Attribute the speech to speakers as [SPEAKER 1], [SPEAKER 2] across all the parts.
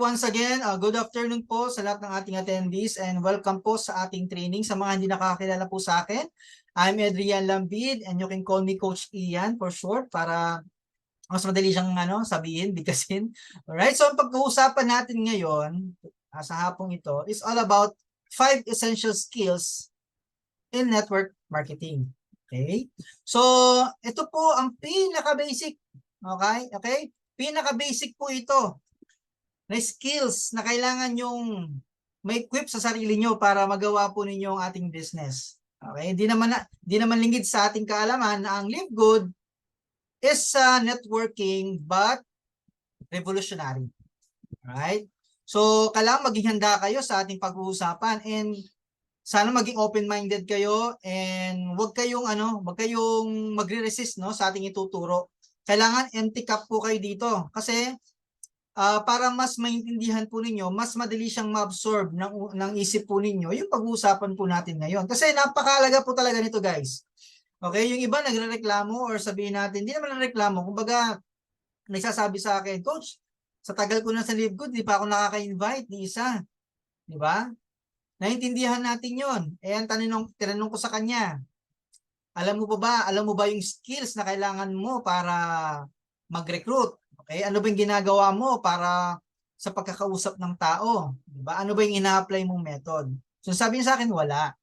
[SPEAKER 1] once again, good afternoon po sa lahat ng ating attendees and welcome po sa ating training. Sa mga hindi nakakilala po sa akin, I'm Adrian Lambid and you can call me Coach Ian for short para mas madali siyang sabihin, bigkasin. Alright, so ang pag-uusapan natin ngayon sa hapong ito is all about 5 essential skills in network marketing. Okay? So, ito po ang pinaka-basic. Okay? Pinaka-basic po ito na skills na kailangan yung may equip sa sarili nyo para magawa po ninyo ang ating business. Okay? Hindi naman lingid sa ating kaalaman na ang Live Good is networking but revolutionary. Alright? So, kailangan maging handa kayo sa ating pag-uusapan and sana maging open-minded kayo and wag kayong magre-resist sa ating ituturo. Kailangan empty cup po kayo dito kasi para mas maintindihan po ninyo, mas madali siyang ma-absorb ng isip po ninyo yung pag-uusapan po natin ngayon. Kasi napakahalaga po talaga nito, guys. Okay, yung iba nagrereklamo or sabihin natin, hindi naman nagreklamo, kumbaga nagsasabi sa akin, Coach, sa tagal ko na sa Live Good, di pa ako nakaka-invite ni isa. Di ba? Naintindihan natin yon. Eh, ang tinanong ko sa kanya, alam mo ba yung skills na kailangan mo para mag-recruit? Okay, ano ba yung ginagawa mo para sa pagkakausap ng tao? Diba? Ano ba yung ina-apply mong method? So sabi niya sa akin, wala.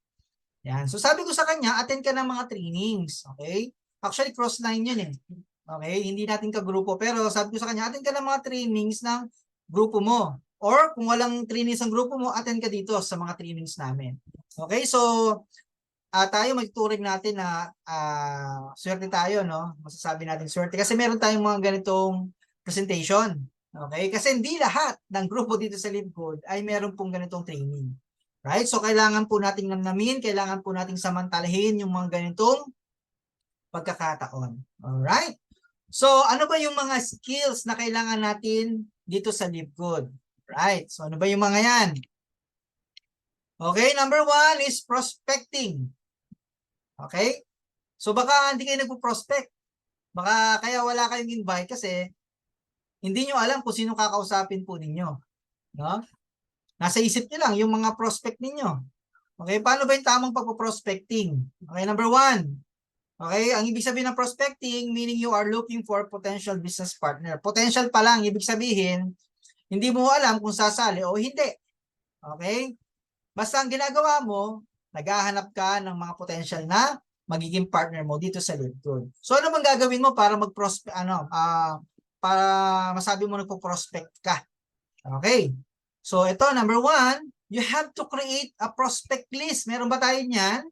[SPEAKER 1] Yan. So sabi ko sa kanya, attend ka ng mga trainings. Okay? Actually, cross-line yun eh. Okay? Hindi natin kagrupo. Pero sabi ko sa kanya, attend ka ng mga trainings ng grupo mo. Or kung walang trainings ng grupo mo, attend ka dito sa mga trainings namin. Okay? So, tayo magtuturing natin na swerte tayo, no? Masasabi natin swerte. Kasi meron tayong mga ganitong presentation. Okay? Kasi hindi lahat ng grupo dito sa Live Good ay meron pong ganitong training. Right? So, kailangan po nating namnamin, kailangan po nating samantalahin yung mga ganitong pagkakataon. Alright? So, ano ba yung mga skills na kailangan natin dito sa Live Good? Right? So, ano ba yung mga yan? Okay, number 1 is prospecting. Okay? So, baka hindi kayo nagpo-prospect. Baka kaya wala kayong invite kasi hindi nyo alam kung sino kakausapin po ninyo. No? Nasa isip nyo lang yung mga prospect ninyo. Okay, paano ba yung tamang pagpo-prospecting? Okay, number 1. Okay, ang ibig sabihin ng prospecting, meaning you are looking for potential business partner. Potential pa lang, ibig sabihin, hindi mo alam kung sasali o hindi. Okay? Basta ang ginagawa mo, naghahanap ka ng mga potential na magiging partner mo dito sa Live Good. So ano bang gagawin mo para mag-prospect, para masabi mo nagpo-prospect ka? Okay. So, ito, number 1, you have to create a prospect list. Meron ba tayo niyan?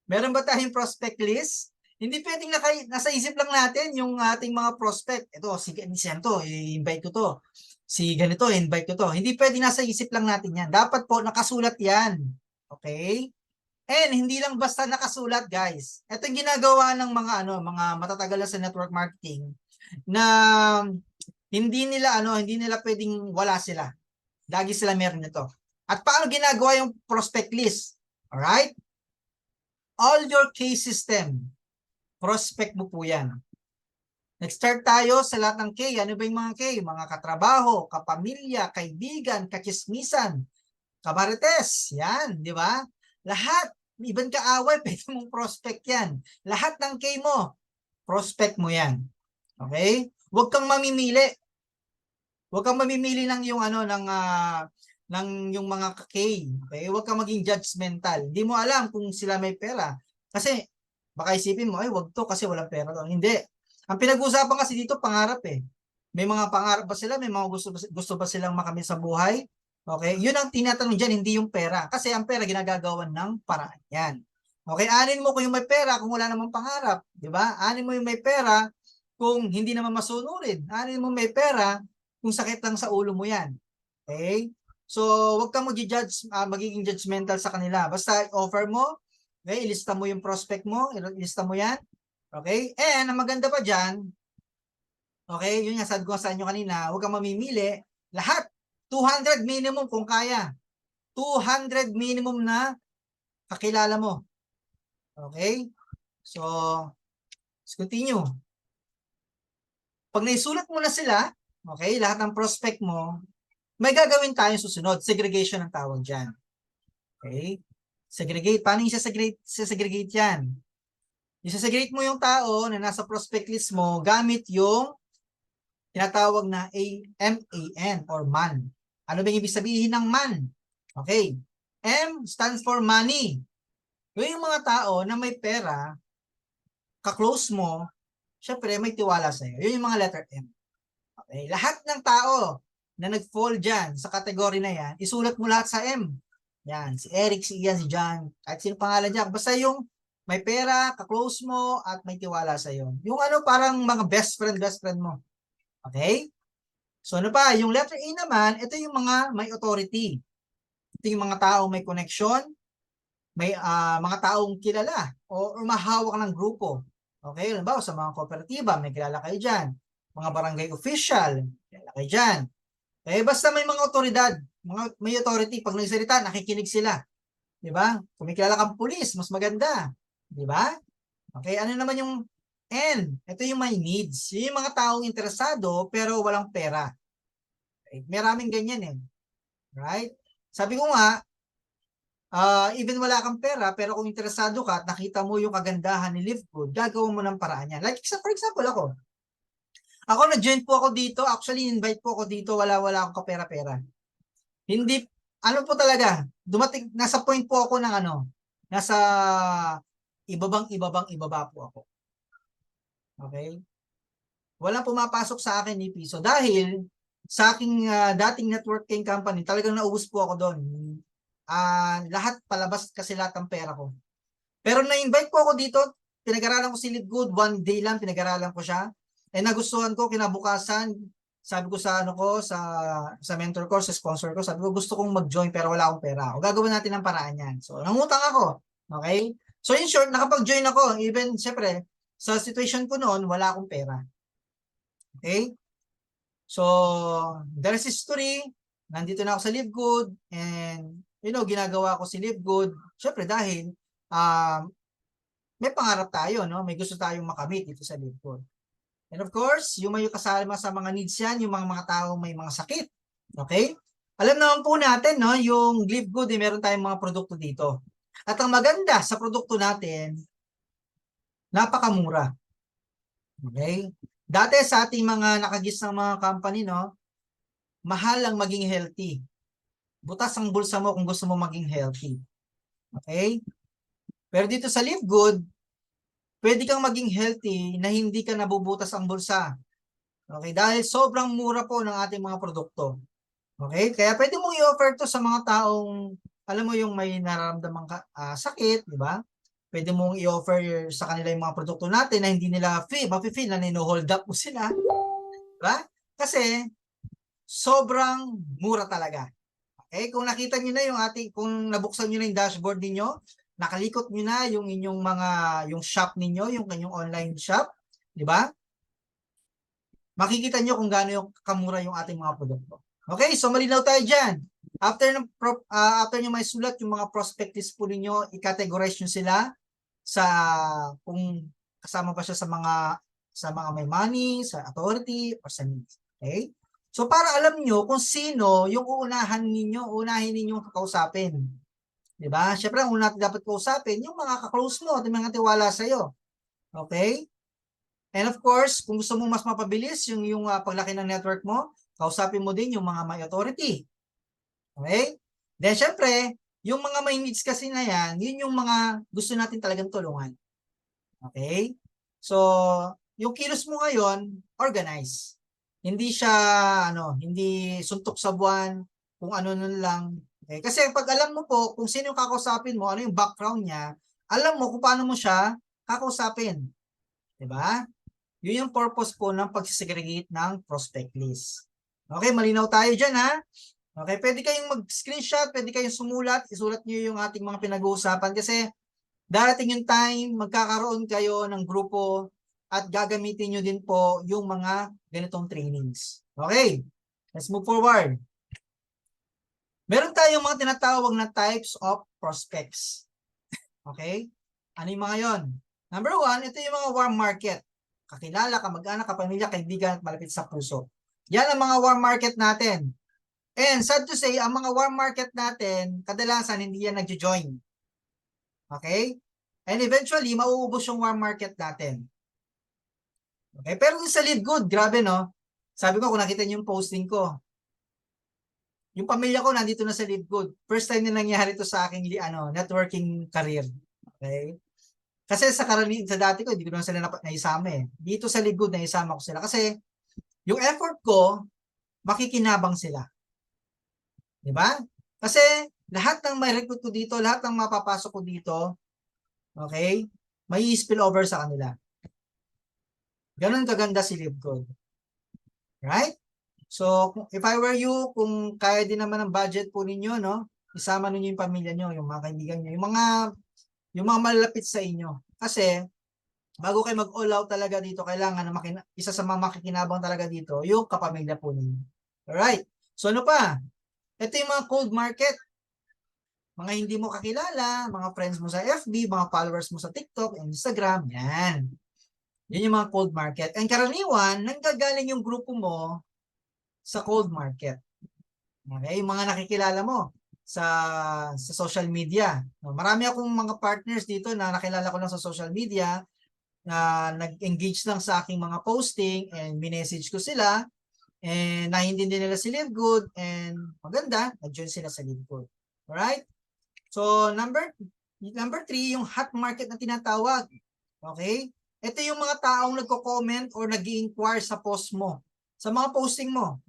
[SPEAKER 1] Meron ba tayong prospect list? Hindi pwedeng nasa isip lang natin yung ating mga prospect. Ito, si Ganito, i-invite ko to. Si ganito, invite ko to. Hindi pwedeng nasa isip lang natin yan. Dapat po, nakasulat yan. Okay? And hindi lang basta nakasulat, guys. Ito yung ginagawa ng mga matatagal na sa network marketing na hindi nila pwedeng wala sila. Lagi sila meron nito. At paano ginagawa yung prospect list? Alright? All your case system, prospect mo po yan. Nag-start tayo sa lahat ng K. Ano ba yung mga K? Mga katrabaho, kapamilya, kaibigan, kachismisan, kamarites. Yan, di ba? Lahat, even kaaway, pwede mong prospect yan. Lahat ng K mo, prospect mo yan. Okay? Huwag kang mamimili. Huwag kang mamimili ng yung ng yung mga K. Okay? Huwag kang maging judgmental. Hindi mo alam kung sila may pera. Kasi baka isipin mo, ay wag to kasi walang pera to. Hindi. Ang pinag-uusapan kasi dito pangarap eh. May mga pangarap ba sila? May mga gusto ba silang makamit sa buhay? Okay? Yun ang tinatanong diyan, hindi yung pera. Kasi ang pera ginagagawan ng paraan yan. Okay? Anin mo kung yung may pera kung wala namang pangarap. Di ba? Anin mo yung may pera kung hindi naman masunurin. Anin mo may pera kung sakit lang sa ulo mo yan. Okay? So, huwag kang magiging judgmental sa kanila. Basta offer mo, okay, ilista mo yung prospect mo, ilista mo yan. Okay? And, ang maganda pa dyan, okay, yun nga, sabi ko sa inyo kanina, huwag kang mamimili. Lahat, 200 minimum kung kaya. 200 minimum na kakilala mo. Okay? So, let's continue. Pag naisulat mo na sila, okay, lahat ng prospect mo, may gagawin tayong susunod. Segregation ang tawag dyan. Okay? Segregate. Paano yung segregate yan? Isasegregate mo yung tao na nasa prospect list mo gamit yung tinatawag na MAN or man. Ano ba yung ibig sabihin ng man? Okay. M stands for money. Yung mga tao na may pera, ka-close mo, syempre may tiwala sa'yo. Yun yung mga letter M. Okay. Lahat ng tao na nag-fall dyan sa kategory na yan, isulat mo lahat sa M. Yan. Si Eric, si Ian, si John, kahit sino pangalan dyan. Basta yung may pera, ka-close mo, at may tiwala sa'yo. Yung ano, parang mga best friend mo. Okay? So ano pa, yung letter A naman, ito yung mga may authority. Ito yung mga taong may connection, may mga taong kilala o umahawak ng grupo. Okay, halimbawa sa mga kooperatiba, may kilala kayo dyan. Mga barangay official, kilala kayo dyan. Eh, basta may mga otoridad, may authority, pag nagsalita, nakikinig sila. Di ba? Kung may kilala kang pulis, mas maganda. Di ba? Okay, ano naman yung N? Ito yung my needs. Yung mga taong interesado pero walang pera. Okay? Maraming ganyan eh. Right? Sabi ko nga, even wala kang pera, pero kung interesado ka at nakita mo yung kagandahan ni Live Good, gagawin mo ng paraan yan. Like, for example, ako na-join po ako dito, actually invite po ako dito, wala akong kapera-pera. Hindi, ano po talaga, dumating, nasa point po ako ng nasa ibaba po ako. Okay? Walang pumapasok sa akin ni piso dahil sa aking dating networking company, talagang naubos po ako doon. Lahat palabas kasi lahat ng pera ko. Pero na-invite po ako dito, pinag-aralan ko si Live Good, one day lang pinag-aralan ko siya. Nagustuhan ko kinabukasan, sabi ko sa sa mentor ko, sa sponsor ko, sabi ko gusto kong mag-join pero wala akong pera. O gagawin natin ng paraan yan. So nangutang ako. Okay? So in short, nakapag-join ako. Even syempre, sa situation ko noon, wala akong pera. Okay? So, the rest is history. Nandito na ako sa Live Good and ginagawa ko si Live Good. Syempre dahil may pangarap tayo, no? May gusto tayong makamit dito sa Live Good. And of course, yung may kasama sa mga needs yan, yung mga taong may mga sakit. Okay? Alam naman po natin, no, yung Live Good, meron tayong mga produkto dito. At ang maganda sa produkto natin, napakamura. Okay? Dati sa ating mga nakagis ng mga company, no, mahal ang maging healthy. Butas ang bulsa mo kung gusto mo maging healthy. Okay? Pero dito sa Live Good, pwede kang maging healthy na hindi ka nabubutas ang bulsa. Okay? Dahil sobrang mura po ng ating mga produkto. Okay? Kaya pwede mong i-offer to sa mga taong, alam mo yung may nararamdamang sakit, di ba? Pwede mong i-offer sa kanila yung mga produkto natin na hindi nila mafe-feel na nino-hold up mo sila. Diba? Kasi, sobrang mura talaga. Okay? Kung nakita nyo na yung kung nabuksan nyo na yung dashboard niyo, nakalikot nyo na yung inyong yung shop niyo, yung kanyang online shop, di ba? Makikita nyo kung gaano yung kamura yung ating mga produkto. Okay, so malinaw tayo dyan. After nyo may sulat yung mga prospect list po ninyo, i-categorize nyo sila sa kung kasama pa siya sa mga may money, sa authority, or sa needs. Okay? So para alam nyo kung sino yung unahin ninyong kakausapin. Diba? Siyempre, ang una natin dapat kausapin, yung mga ka-close mo at yung mga tiwala sa'yo. Okay? And of course, kung gusto mo mas mapabilis yung paglaki ng network mo, kausapin mo din yung mga may authority. Okay? Then syempre, yung mga may needs kasi na yan, yun yung mga gusto natin talagang tulungan. Okay? So, yung kilos mo ngayon, organize. Hindi siya, hindi suntok sa buwan, kung ano nun lang. Okay? Kasi pag alam mo po kung sino yung kakausapin mo, ano yung background niya, alam mo kung paano mo siya kakausapin. Diba? Yun yung purpose po ng pag-segregate ng prospect list. Okay, malinaw tayo dyan ha. Okay, pwede kayong mag-screenshot, pwede kayong sumulat, isulat nyo yung ating mga pinag-uusapan kasi darating yung time, magkakaroon kayo ng grupo at gagamitin nyo din po yung mga ganitong trainings. Okay, let's move forward. Meron tayong mga tinatawag na types of prospects. Okay, ano yung mga yon? Number 1, ito yung mga warm market. Kakilala, kamag-anak, kapamilya, kaibigan at malapit sa puso. Yan ang mga warm market natin. And sad to say, ang mga warm market natin, kadalasan hindi yan nagjo-join. Okay? And eventually, mauubos yung warm market natin. Okay? Pero sa Live Good, grabe no? Sabi ko, kung nakita niyo yung posting ko, yung pamilya ko nandito na sa Live Good. First time na nangyari to sa aking networking career. Okay? Kasi sa dati ko, hindi ko naman sila naisama eh. Dito sa Live Good, naisama ko sila. Kasi yung effort ko, makikinabang sila. Di ba? Kasi lahat ng may recruit ko dito, lahat ng mapapasok ko dito, okay, may spill over sa kanila. Ganun kaganda si Live Good. Right? So, if I were you, kung kaya din naman ang budget po ninyo, no, isama ninyo yung pamilya nyo, yung mga kaibigan nyo, yung mga malapit sa inyo. Kasi, bago kayo mag-all out talaga dito, kailangan na isa sa mga makikinabang talaga dito, yung kapamilya po ninyo. Alright. So, ano pa? Ito yung mga cold market. Mga hindi mo kakilala, mga friends mo sa FB, mga followers mo sa TikTok, Instagram, yan. Yan yung mga cold market. And karaniwan, nanggagaling yung grupo mo sa cold market. Okay? Yung mga nakikilala mo sa social media. Marami akong mga partners dito na nakilala ko lang sa social media na nag-engage lang sa aking mga posting and minessage ko sila and naintindihan nila si Live Good and maganda, nag-join sila sa Live Good. Alright? So, number 3, yung hot market na tinatawag. Okay? Ito yung mga taong nagko-comment or nag-i-inquire sa post mo. Sa mga posting mo.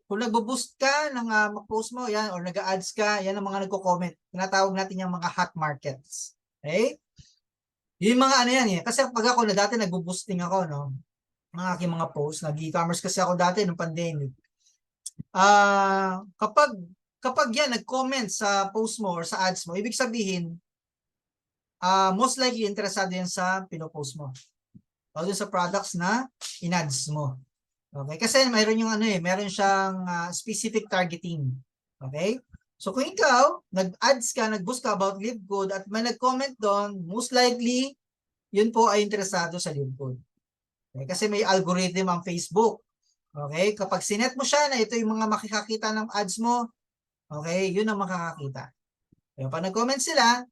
[SPEAKER 1] Kung nagbo-boost ka ng post mo, yan, or nag-ads ka, yan ang mga nagko-comment. Tinatawag natin yung mga hot markets. Okay? Yung mga ano yan eh. Kasi pag ako na dati nagbo-boosting ako, no? Mga aking mga posts, nag-e-commerce kasi ako dati nung pandemic. Kapag yan nag-comment sa post mo or sa ads mo, ibig sabihin, most likely interesado yan sa pinopost mo. O dun sa products na in-ads mo. Okay? Kasi mayroon yung meron siyang specific targeting. Okay? So kung ikaw, nag-ads ka, nag-boost ka about Live Good at may nag-comment doon, most likely, yun po ay interesado sa Live Good. Okay? Kasi may algorithm ang Facebook. Okay? Kapag sinet mo siya na ito yung mga makikakita ng ads mo, okay, yun ang makakakita. Kaya pag nag-comment sila,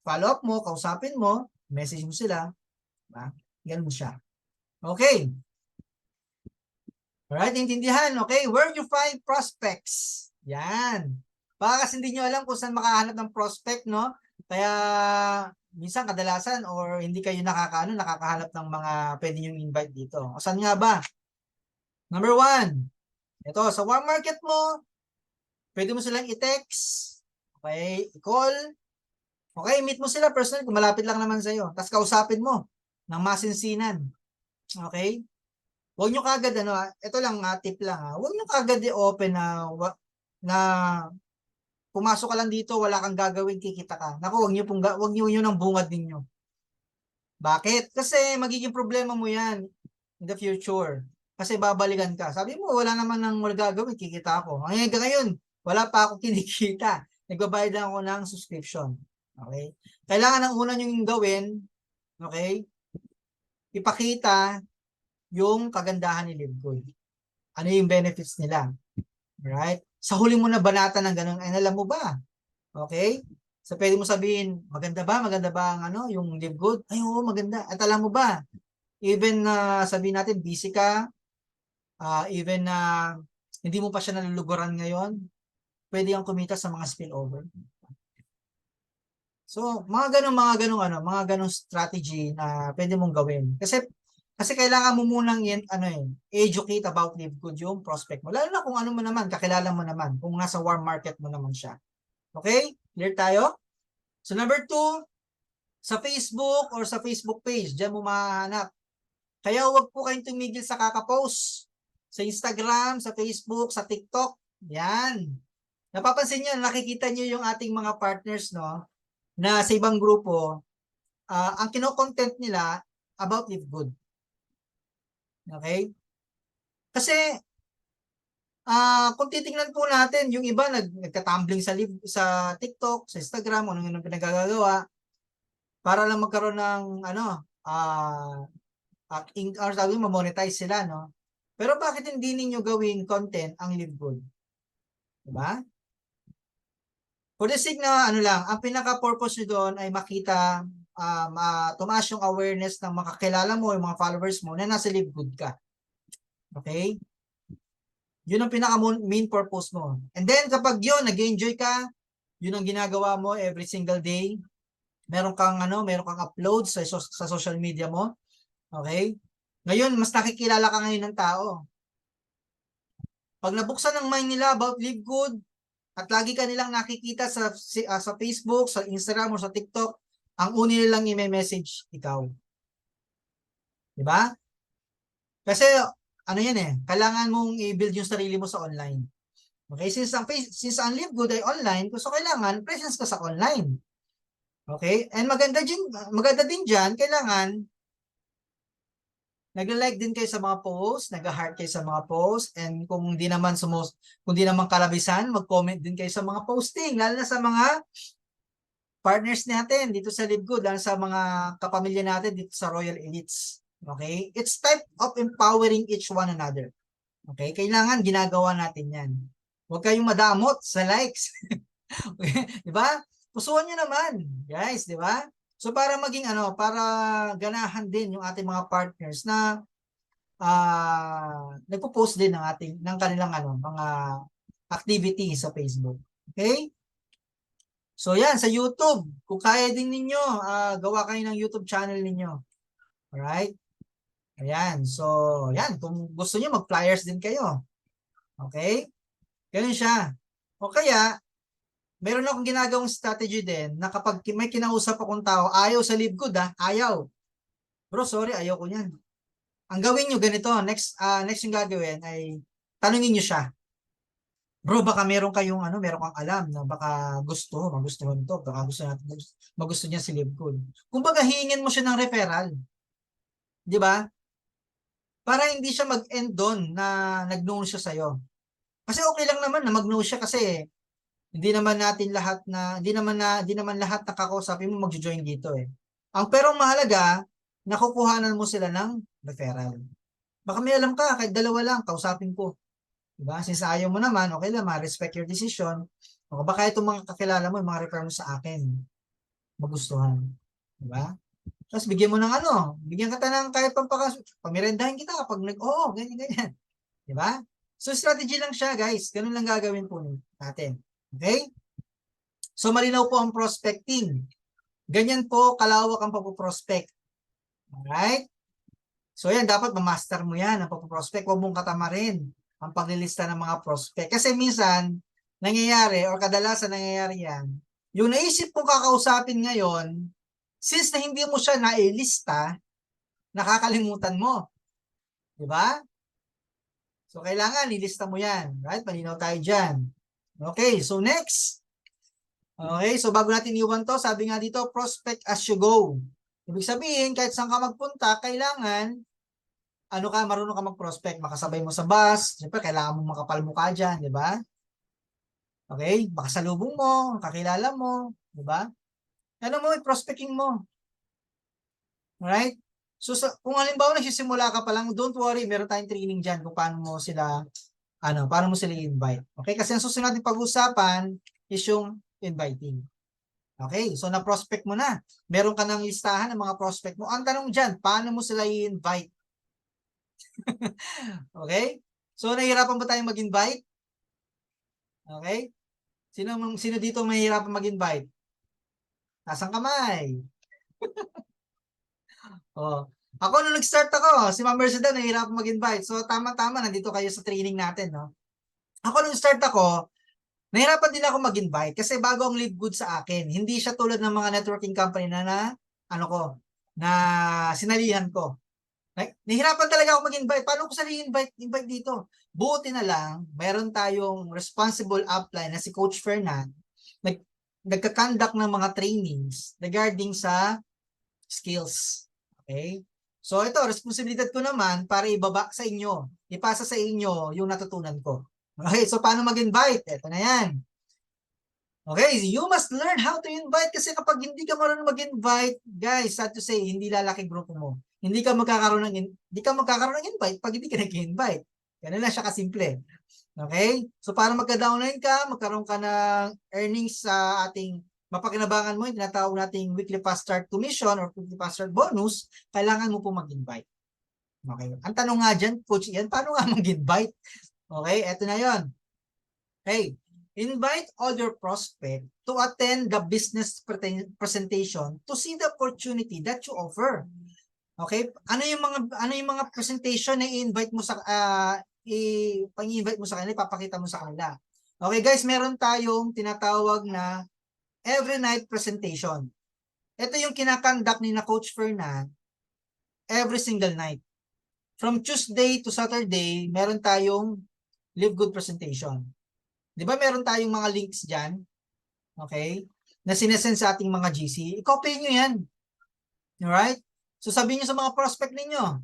[SPEAKER 1] follow up mo, kausapin mo, message mo sila, diba? Ganun siya. Okay. Alright, intindihan. Okay, where you find prospects? Yan. Baka kasi hindi nyo alam kung saan makahanap ng prospect, no? Kaya minsan kadalasan or hindi kayo nakakahanap ng mga pwede nyo invite dito. O saan nga ba? Number 1, ito, sa warm market mo, pwede mo silang i-text, okay, i-call, okay, meet mo sila personally kung malapit lang naman sa'yo. Tapos kausapin mo ng masinsinan. Okay? Huwag nyo kagad, ito lang tip lang, huwag nyo kagad i-open na pumasok ka lang dito, wala kang gagawin, kikita ka. Naku, huwag nyo yun ang bungad ninyo. Bakit? Kasi magiging problema mo yan in the future. Kasi babalikan ka. Sabi mo, wala naman nang gagawin, kikita ako. Ngayon, wala pa ako kinikita. Nagbabayad lang ako ng subscription. Okay? Kailangan ang una nyo yung gawin, okay, ipakita yung kagandahan ni Live Good. Ano yung benefits nila? Right? Sa huli mo na banata ng ganun, ay alam mo ba? Okay? So pwede mo sabihin, maganda ba? Maganda ba ang yung Live Good? Ay oo, maganda. At alam mo ba, even sabihin natin busy ka, even na hindi mo pa siya naluluguran ngayon, pwede kang kumita sa mga spillover. So, mga ganong strategy na pwede mong gawin. Kasi kailangan mo munang educate about Live Good yung prospect mo. Lalo na kung ano mo naman, kakilala mo naman, kung nasa warm market mo naman siya. Okay? Clear tayo? So number 2, sa Facebook or sa Facebook page, diyan mo mahanap. Kaya huwag po kayong tumigil sa kakapost. Sa Instagram, sa Facebook, sa TikTok. Yan. Napapansin nyo, nakikita nyo yung ating mga partners, no? Na sa ibang grupo, ang kino-content nila about Live Good. Okay? Kasi, kung titingnan po natin, yung iba nagka-tumbling sa TikTok, sa Instagram, ano yung pinagagagawa, para lang magkaroon ng, or sabi mo, monetize sila, no? Pero bakit hindi ninyo gawin content ang Live Good? Diba? For the sake na ano lang, ang pinaka-purpose nyo doon ay makita, tumaas yung awareness ng makakilala mo, yung mga followers mo na nasa live good ka. Okay? Yun ang pinaka-main purpose mo. And then kapag yun, nag-enjoy ka, yun ang ginagawa mo every single day, meron kang upload sa social media mo. Okay? Ngayon, mas nakikilala ka ngayon ng tao. Pag nabuksan ng mind nila about live good, at lagi ka nilang nakikita sa Facebook, sa Instagram, o sa TikTok, ang uni nilang i-message ikaw. Diba? Kasi, ano yan kailangan mong i-build yung sarili mo sa online. Okay? Since ang live good ay online, so kailangan presence ka sa online. Okay? And maganda din dyan, kailangan nag-like din kayo sa mga posts, nag-heart kayo sa mga posts, and kung di naman kalabisan, mag-comment din kayo sa mga posting, lalo na sa mga partners natin dito sa Live Good, lalo sa mga kapamilya natin dito sa Royal Elites. Okay? It's type of empowering each one another. Okay? Kailangan ginagawa natin yan. Huwag kayong madamot sa likes. Okay? Diba? Pusuan nyo naman, guys, diba? So para para ganahan din yung ating mga partners na nagpo-post din ng kanilang mga activity sa Facebook. Okay? So yan, sa YouTube, kung kaya din ninyo, gawa kayo ng YouTube channel ninyo. Alright? Ayan, so yan, kung gusto niyo mag-flyers din kayo. Okay? Ganun siya. O kaya, meron akong ginagawang strategy din na kapag may kinausap akong tao, ayaw sa Live Good ayaw. Bro, sorry, ayaw ko niyan. Ang gawin nyo ganito, next yung gagawin ay tanungin nyo siya. Bro, baka meron kang alam na baka magustuhan to, baka magusto niya si Live Good. Kumbaga, hingin mo siya ng referral. Di ba? Para hindi siya mag-end doon na nag-no siya sa'yo. Kasi okay lang naman na mag-no siya kasi hindi naman lahat nakakausapin mo magjo-join dito pero mahalaga, nakukuhanan mo sila ng referral. Baka may alam ka, kahit dalawa lang, kausapin ko. Diba? Since ayaw mo naman, okay lang, ma-respect your decision. O baka itong mga kakilala mo, yung mga refer mo sa akin, magustuhan. Diba? Tapos bigyan mo bigyan ka ng kahit pamirendahin kita kapag ganyan. Diba? So strategy lang siya, guys. Ganun lang gagawin po natin. Okay? So malinaw po ang prospecting. Ganyan po kalawak ang pagpo-prospect. Alright? So yan, dapat ma-master mo yan ang pagpo-prospect. Huwag mong katamarin ang paglilista ng mga prospect. Kasi minsan, nangyayari or kadalasan nangyayari yan, yung naisip mong kakausapin ngayon, since na hindi mo siya nailista, nakakalimutan mo. Diba? So, kailangan ilista mo yan. Right? Malinaw tayo dyan. Okay, so next. Okay, so bago natin iwan to, sabi nga dito, prospect as you go. Ibig sabihin, kahit saan ka magpunta, kailangan, marunong ka mag-prospect, makasabay mo sa bus, siyempre, kailangan mo makapalmukha dyan, di ba? Okay, makasalubong mo, kakilala mo, di ba? Prospecting mo. Alright? So, kung halimbawa nagsisimula ka pa lang, don't worry, meron tayong training dyan kung paano mo sila i-invite. Okay? Kasi ang susunod natin pag-usapan is yung inviting. Okay? So, na-prospect mo na. Meron ka ng listahan ng mga prospect mo. Ang tanong dyan, paano mo sila i-invite? Okay? So, nahihirapan ba tayong mag-invite? Okay? Sino dito mahihirapan mag-invite? Nasang kamay? Oh. Ako, nung nag-start ako, si Ma'am Merceda, nahihirapan mag-invite. So, tama-tama, nandito kayo sa training natin, no? Ako, nung start ako, nahirapan din ako mag-invite kasi bago ang Live Good sa akin. Hindi siya tulad ng mga networking company na sinalihan ko. Nahirapan talaga ako mag-invite. Paano ko sila invite dito? Buti na lang, mayroon tayong responsible upline na si Coach Fernand. Nagka-conduct ng mga trainings regarding sa skills. Okay? So ito, responsibilidad ko naman para ibaba sa inyo, ipasa sa inyo yung natutunan ko. Okay, so paano mag-invite? Ito na yan. Okay, you must learn how to invite kasi kapag hindi ka marunong mag-invite, guys, sad to say, hindi lalaki grupo mo. Hindi ka magkakaroon ng invite pag hindi ka nag-invite. Ganun lang siya kasimple. Okay? So para magka-downline ka, magkaroon ka ng earnings sa ating mapakinabangan mo, yung tinatawag nating weekly fast start commission or weekly fast start bonus, kailangan mo po mag-invite. Okay? Ang tanong nga dyan, Coach Ian, paano nga mag-invite? Okay? Eto na yon. Okay. Invite all your prospect to attend the business presentation to see the opportunity that you offer. Okay? Ano yung mga presentation na i-invite mo sa pang-invite mo sa kanila, ipapakita mo sa kanila. Okay, guys, meron tayong tinatawag na every night presentation. Ito yung kinakandak ni na Coach Fernan every single night. From Tuesday to Saturday, meron tayong Live Good presentation. Di ba meron tayong mga links dyan? Okay? Na sinesend sa ating mga GC. I-copy nyo yan. Alright? So sabihin nyo sa mga prospect ninyo,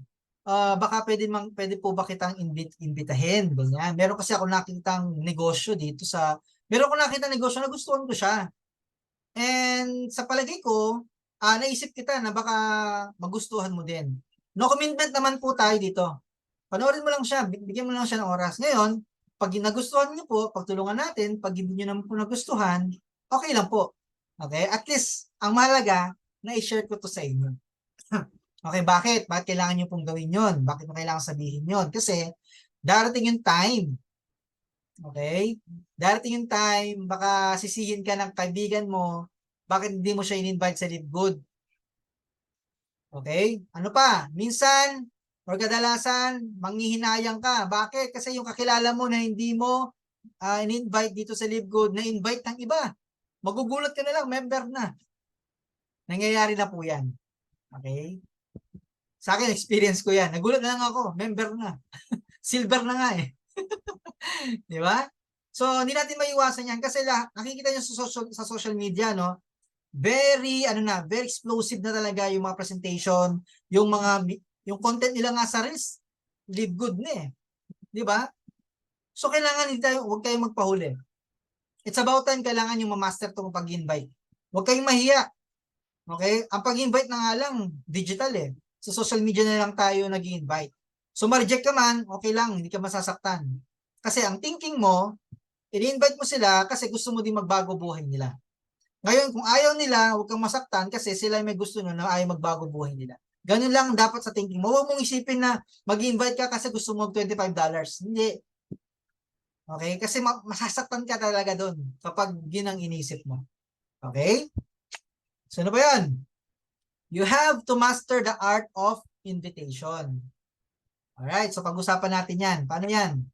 [SPEAKER 1] baka pwede po ba kitang imbitahin? Ganyan. Meron kasi ako nakitang negosyo dito meron ko nakitang negosyo na gustuhan ko siya. And sa palagay ko, naisip kita na baka magustuhan mo din. No commitment naman po tayo dito. Panoorin mo lang siya, bigyan mo lang siya ng oras. Ngayon, pag nagustuhan niyo po, pagtulungan natin, pag hindi niyo naman po nagustuhan, okay lang po. Okay? At least, ang mahalaga, na-share ko to sa inyo. Okay, bakit? Bakit kailangan niyo pong gawin yon? Bakit mo kailangan sabihin yon? Kasi, darating yung time. Okay? Darating yung time, baka sisihin ka ng kaibigan mo, bakit hindi mo siya in-invite sa Live Good? Okay? Ano pa? Minsan, or kadalasan, manghihinayang ka. Bakit? Kasi yung kakilala mo na hindi mo in-invite dito sa Live Good, na-invite ng iba. Magugulat ka na lang, member na. Nangyayari na po yan. Okay? Sa akin, experience ko yan. Nagulat na lang ako, member na. Silver na nga eh. Di ba? So, hindi natin maiwasan yan kasi nakikita nyo sa social media, no? Very explosive na talaga yung mga presentation, yung content nila nga sa Reels, Live Good na eh. Di ba? So, kailangan huwag kayong magpahuli. It's about time kailangan yung ma-master itong pag-invite. Huwag kayong mahiya. Okay? Ang pag-invite na nga lang, digital eh. Sa social media na lang tayo nag-invite. So, ma-reject ka man, okay lang, hindi ka masasaktan. Kasi ang thinking mo, i-invite mo sila kasi gusto mo din magbago buhay nila. Ngayon, kung ayaw nila, huwag kang masaktan kasi sila may gusto na ayaw magbago buhay nila. Ganun lang dapat sa thinking mo. Huwag mong isipin na mag-invite ka kasi gusto mo $25. Hindi. Okay? Kasi masasaktan ka talaga doon kapag yun ang inisip mo. Okay? So, ano ba yun? You have to master the art of invitation. Alright, so pag-usapan natin yan. Paano yan?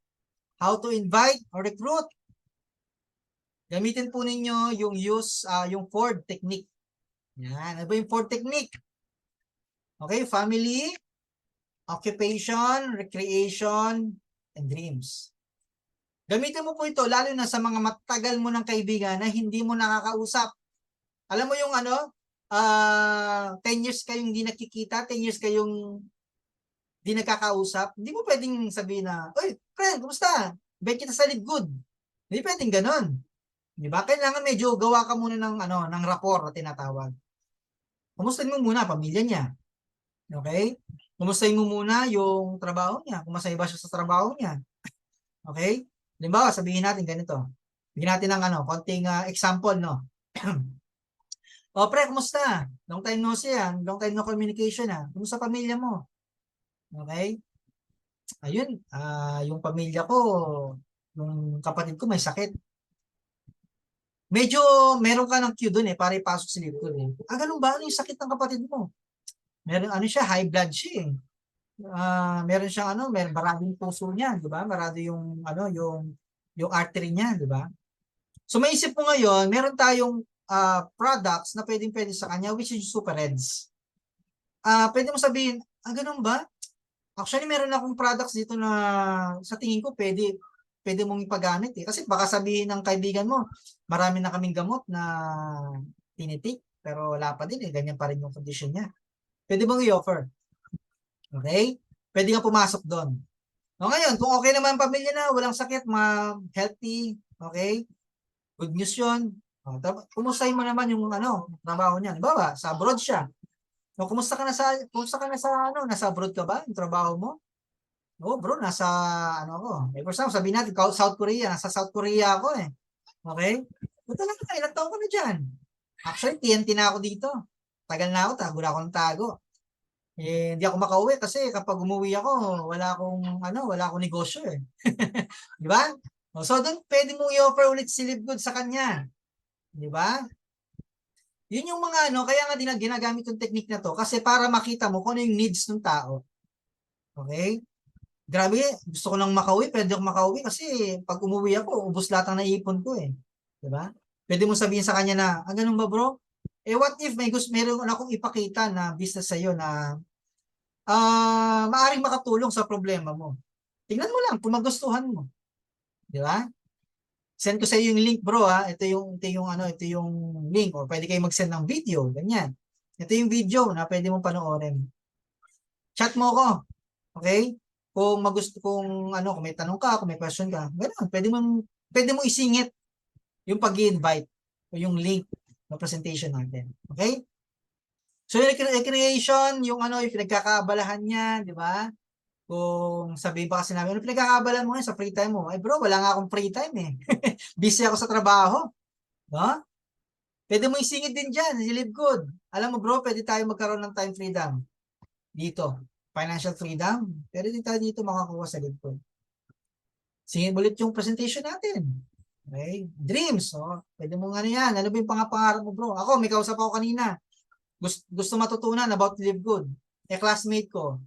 [SPEAKER 1] How to invite or recruit. Gamitin po ninyo yung Ford technique. Yan. Ano ba yung Ford technique? Okay, family, occupation, recreation, and dreams. Gamitin mo po ito lalo na sa mga matagal mo ng kaibigan na hindi mo nakakausap. Alam mo yung 10 years kayong hindi nakikita, 10 years kayong hindi nakakausap, hindi mo pwedeng sabihin na, "Oy, friend, kumusta? Bet kita sa Live Good." Hindi pwedeng ganun. Di ba? Kailangan medyo gawa ka muna ng rapport na tinatawag. Kumustahin mo muna pamilya niya. Okay? Kumustahin mo muna yung trabaho niya, kung masaya ba siya sa trabaho niya. Okay? Halimbawa, sabihin natin ganito. Bigyan natin ng konting example, no? O, pre, kumusta? Long time no see, long time no communication, Kumusta pamilya mo? Okay? Ayun, yung pamilya ko, yung kapatid ko may sakit. Medyo meron ka ng cue doon para ipasok sa Live Good eh. Ganun ba? Ano yung sakit ng kapatid mo? Meron siya, high blood siya eh. Meron siyang meron maraming puso niya, di ba? Marado yung yung artery niya, di ba? So maisip mo ngayon, meron tayong products na pwede sa kanya which is Super Reds. Pwede mo sabihin, ganun ba? Actually, meron akong products dito na sa tingin ko pwede mong ipagamit eh. Kasi baka sabihin ng kaibigan mo, marami na kaming gamot na tinitik, pero wala pa din eh. Ganyan pa rin yung condition niya. Pwede mong i-offer. Okay? Pwede nga pumasok doon. O ngayon, kung okay naman pamilya na, walang sakit, healthy, okay? Good news yun. Kumustahin mo naman yung trabaho niya. Diba sa abroad siya. O, kumusta ka na sa nasa abroad ka ba? Yung trabaho mo? Oh, bro, nasa, ano ako. For example, sabihin natin, South Korea. Nasa South Korea ako eh. Okay? Buta lang na, ilang taon ko na dyan. Actually, TNT na ako dito. Tagal na ako, tago na ako ng tago. Eh, hindi ako makauwi kasi kapag umuwi ako, wala akong negosyo eh. Di ba? So, doon pwede mong i-offer ulit si Live Good sa kanya. Di ba? Yun yung mga kaya nga ginagamit yung technique na to kasi para makita mo kung ano yung needs ng tao. Okay? Grabe, gusto ko nang makauwi, pwede ako makauwi kasi pag umuwi ako, ubos lahat ng naipon ko eh. Di ba? Pwede mo sabihin sa kanya na, ganun ba bro? Eh what if meron akong ipakita na business sa'yo na maaring makatulong sa problema mo. Tingnan mo lang kung magustuhan mo. Di ba? Send ko sa iyo yung link bro ha. Ito yung link or pwede kayo mag-send ng video, ganyan. Ito yung video na pwede mong panoorin. Chat mo ako. Okay? Kung may tanong ka, kung may question ka, ganoon, pwede mong isingit yung pag-invite o yung link ng presentation natin. Okay? So yung recreation, yung pinagkakaabalahan niya, di ba? Kung sabihin pa kasi namin, ano pinagkakabalan mo ngayon sa free time mo? Ay bro, wala nga akong free time eh. Busy ako sa trabaho. No? Pwede mo isingit din dyan, you live good. Alam mo bro, pwede tayo magkaroon ng time freedom. Dito. Financial freedom. Pwede din tayo dito makakuha sa live good. Singin ulit yung presentation natin. Okay? Dreams. Oh. Pwede mo yan. Ano ba yung pangarap mo bro? Ako, may kausap ako kanina. Gusto matutunan about live good. Eh, classmate ko,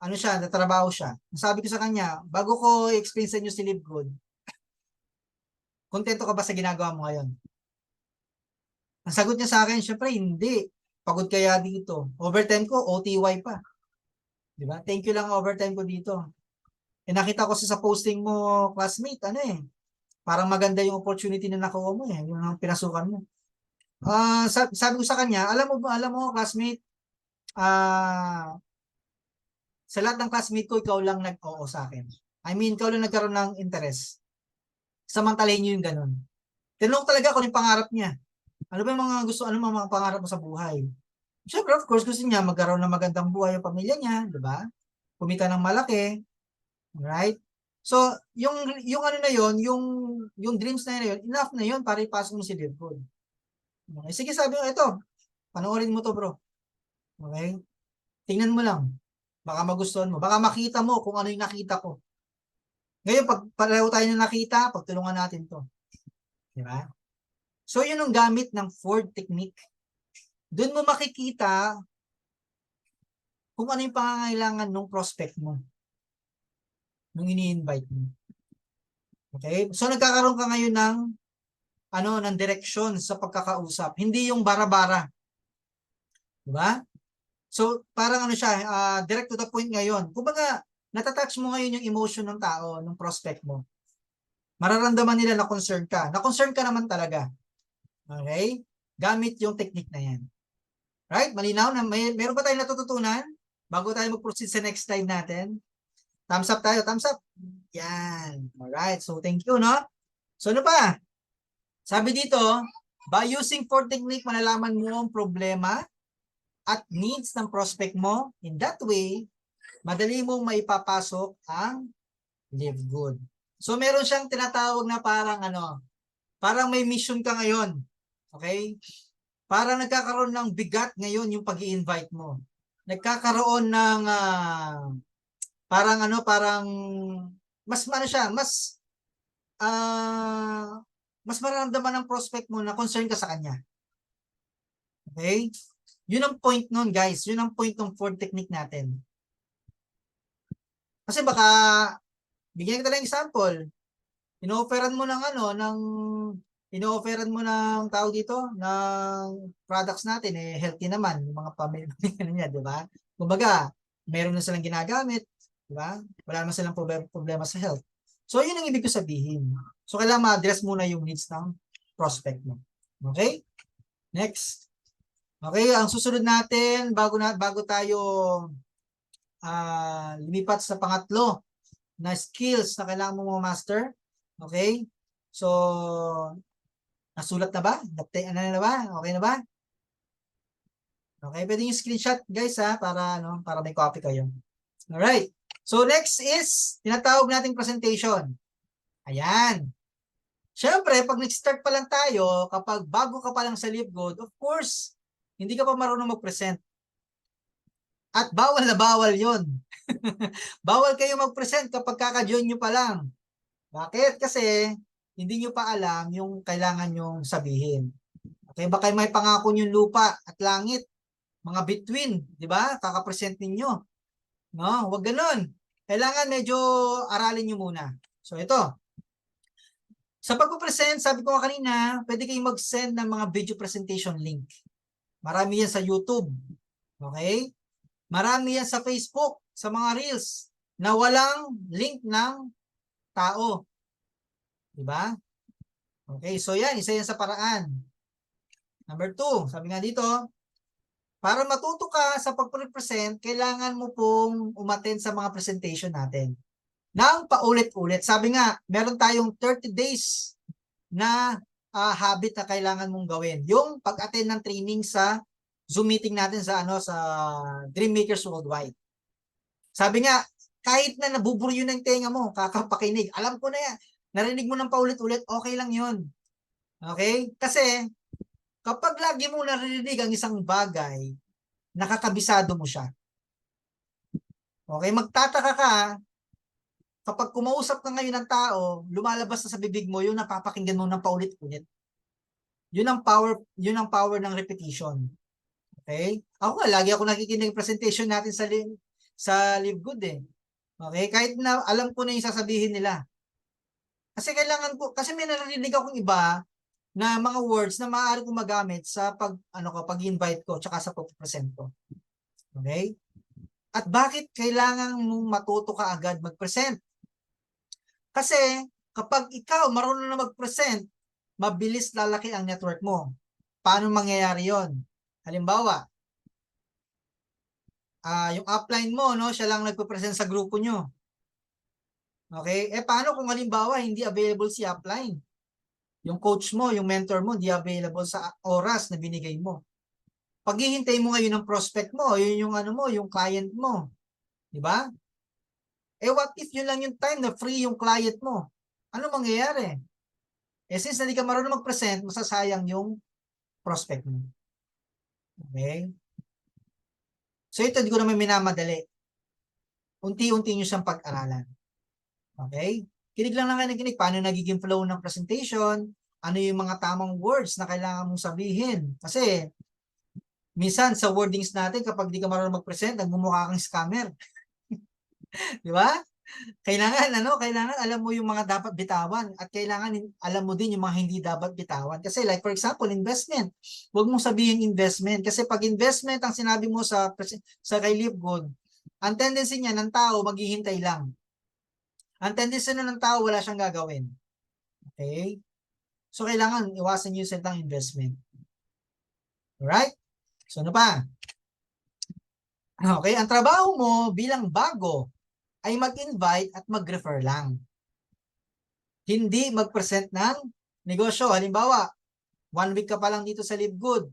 [SPEAKER 1] natrabaho siya. Sabi ko sa kanya, bago ko i-explain sa inyo si Live Good, kontento ka ba sa ginagawa mo ngayon? Ang sagot niya sa akin, syempre, hindi. Pagod kaya dito. Overtime ko, OTY pa. Di ba? Thank you lang overtime ko dito. Eh, nakita ko sa posting mo, classmate, parang maganda yung opportunity na nakuha mo eh, yung pinasukan mo. Sabi ko sa kanya, alam mo, classmate, sa lahat ng classmate ko, ikaw lang nag-oo sa akin. I mean, ikaw lang nagkaroon ng interest. Samantalahin nyo yung ganun. Tinanong talaga kung yung pangarap niya. Ano ba yung mga pangarap mo sa buhay? Siyempre, of course, gusto niya magkaroon ng magandang buhay yung pamilya niya, di ba? Kumita ng malaki, right? So, yung dreams na yun, enough na yun para ipasok mo si Deadpool. Okay? Sige, sabi ko, ito, panoorin mo to, bro. Okay? Tingnan mo lang. Baka magustuhan mo. Baka makita mo kung ano yung nakita ko. Ngayon, pag pareho tayo na nakita, pagtulungan natin to. Di ba? So, yun ang gamit ng Ford technique. Doon mo makikita kung ano yung pangangailangan ng prospect mo. Nung ini-invite mo. Okay? So, nagkakaroon ka ngayon ng direksyon sa pagkakausap. Hindi yung bara-bara. Di ba? So, parang siya, direct to the point ngayon. Kumbaga, natatouch mo ngayon yung emotion ng tao, ng prospect mo. Mararamdaman nila na concern ka. Na-concern ka naman talaga. Okay? Gamit yung technique na yan. Right? Malinaw na meron ba tayong natututunan bago tayo mag-proceed sa next slide natin? Thumbs up tayo. Thumbs up. Yan. Alright. So, thank you, no? So, ano pa? Sabi dito, by using Ford technique, malalaman mo ang problema at needs ng prospect mo. In that way, madali mong maipapasok ang Live Good. So, meron siyang tinatawag na parang may mission ka ngayon. Okay? Parang nagkakaroon ng bigat ngayon yung pag-i-invite mo. Nagkakaroon ng parang mas mas mararamdaman ng prospect mo na concern ka sa kanya. Okay? Yun ang point nun, guys. Yun ang point ng Ford technique natin. Kasi baka bigyan kita ng example. Ino-offeran mo tao dito ng products natin healthy naman yung mga pamilya niya, di ba? Kumbaga, meron na silang ginagamit, di ba? Wala naman silang problema sa health. So, yun ang ibig ko sabihin. So, kailangan ma-address muna yung needs ng prospect mo. Okay? Next. Okay, ang susunod natin bago tayo lumipat sa pangatlo na skills na kailangan mo ma-master. Okay? So, nasulat na ba? Ano na ba? Okay na ba? Okay, pwede yung screenshot guys para may copy kayo. Alright. So next is, tinatawag nating presentation. Ayan. Siyempre, pag nag-start pa lang tayo, kapag bago ka pa lang sa LiveGood, of course, hindi ka pa marunong mag-present. At bawal na bawal yon. Bawal kayo mag-present kapag kaka-join nyo pa lang. Bakit? Kasi hindi nyo pa alam yung kailangan nyong sabihin. Okay, baka may pangako yung lupa at langit, mga between, di ba? Kaka-present ninyo. No, wag ganun. Kailangan medyo aralin nyo muna. So ito, sa pagpo-present, sabi ko kanina, pwede kayong mag-send ng mga video presentation link. Marami yan sa YouTube. Okay? Marami yan sa Facebook, sa mga Reels, na walang link ng tao. Diba? Okay, so yan, isa yan sa paraan. Number 2, sabi nga dito, para matuto ka sa pag-present, kailangan mo pong umattend sa mga presentation natin. Nang paulit-ulit. Sabi nga, meron tayong 30 days na habit na kailangan mong gawin. Yung pag-attend ng training sa Zoom meeting natin sa Dream Makers Worldwide. Sabi nga, kahit na nabuburyo ng tenga mo, kakapakinig. Alam ko na yan. Narinig mo ng paulit-ulit, okay lang yun. Okay? Kasi, kapag lagi mo narinig ang isang bagay, nakakabisado mo siya. Okay? Magtataka ka, kapag kumausap ka ngayon ng tao, lumalabas na sa bibig mo, yung napapakinggan mo ng paulit-ulit. Yun ang power ng repetition. Okay? Ako nga, lagi ako nakikinig presentation natin sa LiveGood eh. Okay? Kahit na alam ko na yung sasabihin nila. Kasi kasi may narinig akong iba na mga words na maaari kong magamit sa pag-invite ko tsaka sa pag-present ko. Okay? At bakit kailangan mong matuto ka agad mag-present? Kasi kapag ikaw marunong na mag-present, mabilis lalaki ang network mo. Paano mangyayari yon? Halimbawa, yung upline mo, no, siya lang nagpo-present sa grupo nyo. Okay? Paano kung halimbawa hindi available si upline? Yung coach mo, yung mentor mo, hindi available sa oras na binigay mo. Paghihintay mo ngayon ng prospect mo, yun yung yung client mo. Di ba? What if yun lang yung time na free yung client mo? Ano mangyayari? Since hindi ka marunong mag-present, masasayang yung prospect mo. Okay? So ito, hindi ko naman minamadali. Unti-unti nyo siyang pag-aralan. Okay? Kinig lang kayo ng kinig. Paano nagiging flow ng presentation? Ano yung mga tamang words na kailangan mong sabihin? Kasi, minsan sa wordings natin, kapag di ka marunong mag-present, nagmumukha kang scammer. Di ba? Kailangan alam mo yung mga dapat bitawan at kailangan alam mo din yung mga hindi dapat bitawan. Kasi like for example, investment. Huwag mong sabihin investment kasi pag investment ang sinabi mo sa kay LiveGood, ang tendency niya ng tao maghihintay lang. Ang tendency na ng tao wala siyang gagawin. Okay? So kailangan iwasan niyo yung salitang investment. Alright? So ano pa? Okay, ang trabaho mo bilang bago ay mag-invite at mag-refer lang. Hindi mag-present ng negosyo. Halimbawa, 1 week ka pa lang dito sa LiveGood.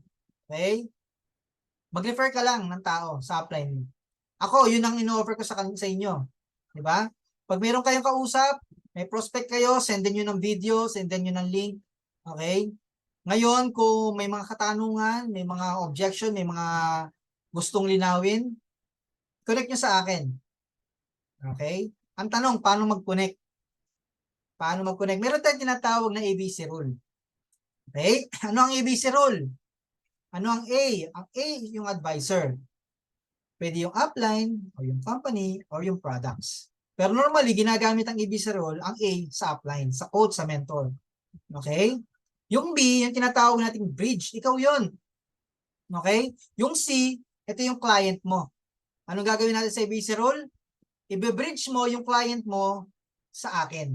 [SPEAKER 1] Okay? Mag-refer ka lang ng tao sa upline mo. Ako, yun ang ino-offer ko sa inyo. Di ba? Pag meron kayong kausap, may prospect kayo, sendan nyo ng video, sendan nyo ng link. Okay? Ngayon, kung may mga katanungan, may mga objection, may mga gustong linawin, connect nyo sa akin. Okay? Ang tanong, paano mag-connect? Paano mag-connect? Meron tayong tinatawag na ABC rule. Okay? Ano ang ABC rule? Ano ang A? Ang A yung advisor. Pwede yung upline, o yung company, or yung products. Pero normally, ginagamit ang ABC rule, ang A sa upline, sa coach, sa mentor. Okay? Yung B, yung tinatawag nating bridge, ikaw yun. Okay? Yung C, ito yung client mo. Anong gagawin natin sa ABC rule? I-bridge mo yung client mo sa akin.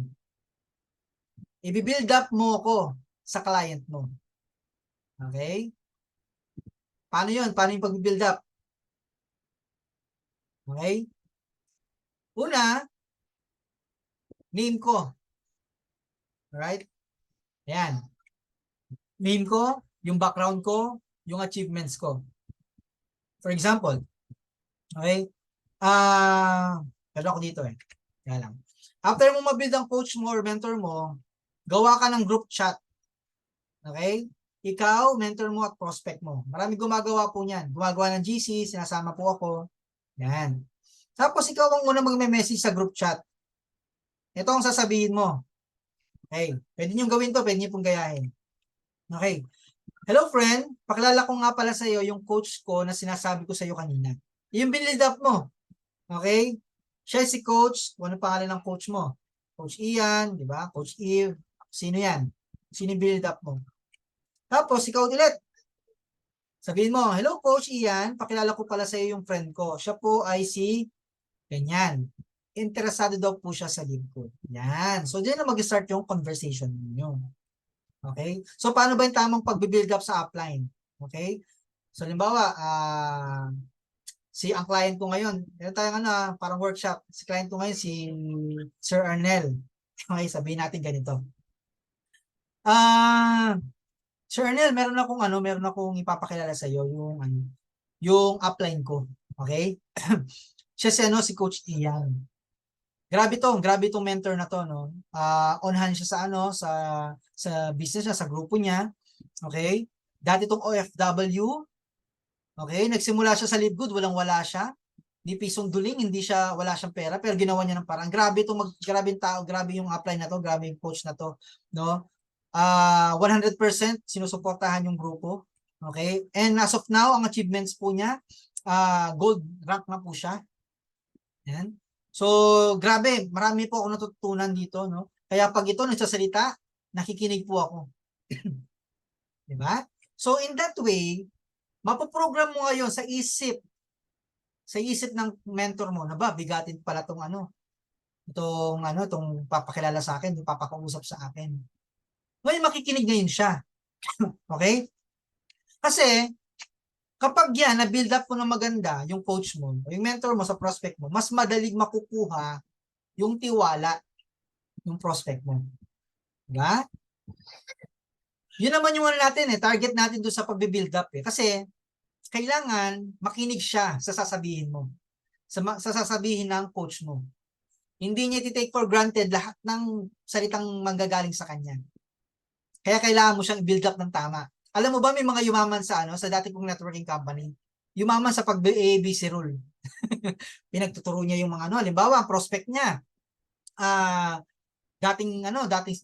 [SPEAKER 1] I-build up mo ko sa client mo. Okay? Paano yun? Paano yung pag-build up? Okay? Una, name ko. Alright? Ayan. Name ko, yung background ko, yung achievements ko. For example, okay? Pero ako dito eh. Kaya lang. After mo mabuild ang coach mo or mentor mo, gawa ka ng group chat. Okay? Ikaw, mentor mo at prospect mo. Marami gumagawa po niyan. Gumagawa ng GC, sinasama po ako. Yan. Tapos ikaw ang unang magme-message sa group chat. Ito ang sasabihin mo. Okay. Pwede nyo gawin to, pwede nyo pong gayahin. Okay. Hello friend, pakilala ko nga pala sa iyo yung coach ko na sinasabi ko sa iyo kanina. Yung build up mo. Okay? Siya si coach, kung ano pangalan ng coach mo? Coach Ian, di ba? Coach Eve, sino yan? Sino yung build up mo? Tapos, ikaw ulit. Sabihin mo, hello Coach Ian, pakilala ko pala sa iyo yung friend ko. Siya po ay si ganyan. Interesado daw po siya sa lead ko. Yan. So, diyan na mag-start yung conversation niyo. Okay? So, paano ba yung tamang pag-build up sa upline? Okay? So, halimbawa, ang client ko ngayon, meron tayong parang workshop. Si client ko ngayon, si Sir Arnel. Okay, sabihin natin ganito. Sir Arnel, meron akong ipapakilala sa iyo yung upline ko. Okay? Siya si Coach Ian. Grabe tong mentor na to, no. On hand siya sa business niya, sa grupo niya. Okay? Dati tong OFW. Okay? Nagsimula siya sa Live Good, walang-wala siya. Di pisong duling, wala siyang pera, pero ginawa niya ng parang. Grabe yung tao, grabe yung upline na to, grabe yung coach na to, no. 100% sinusuportahan yung grupo. Okay? And as of now, ang achievements po niya, gold rank na po siya. Yan. So, grabe, marami po ako natutunan dito, no? Kaya pag ito nagsasalita, nakikinig po ako. Di ba? So, in that way, mapoprogram mo ngayon sa isip ng mentor mo na ba, bigatin pala itong papakilala sa akin, itong papakausap sa akin. Ngayon, makikinig ngayon siya. Okay? Kasi, kapag yan, na-build up mo na maganda, yung coach mo, yung mentor mo sa prospect mo, mas madaling makukuha yung tiwala ng prospect mo. Diba? Yun naman yung natin target natin doon sa pag-build up Kasi, kailangan makinig siya sa sasabihin mo. Sa sasabihin ng coach mo. Hindi niya i-take for granted lahat ng salitang manggagaling sa kanya. Kaya kailangan mo siyang build up ng tama. Alam mo ba may mga yumaman sa dati kong networking company, yumaman sa pag-ABC rule. Pinagtuturo niya yung mga halimbawa, ang prospect niya, dating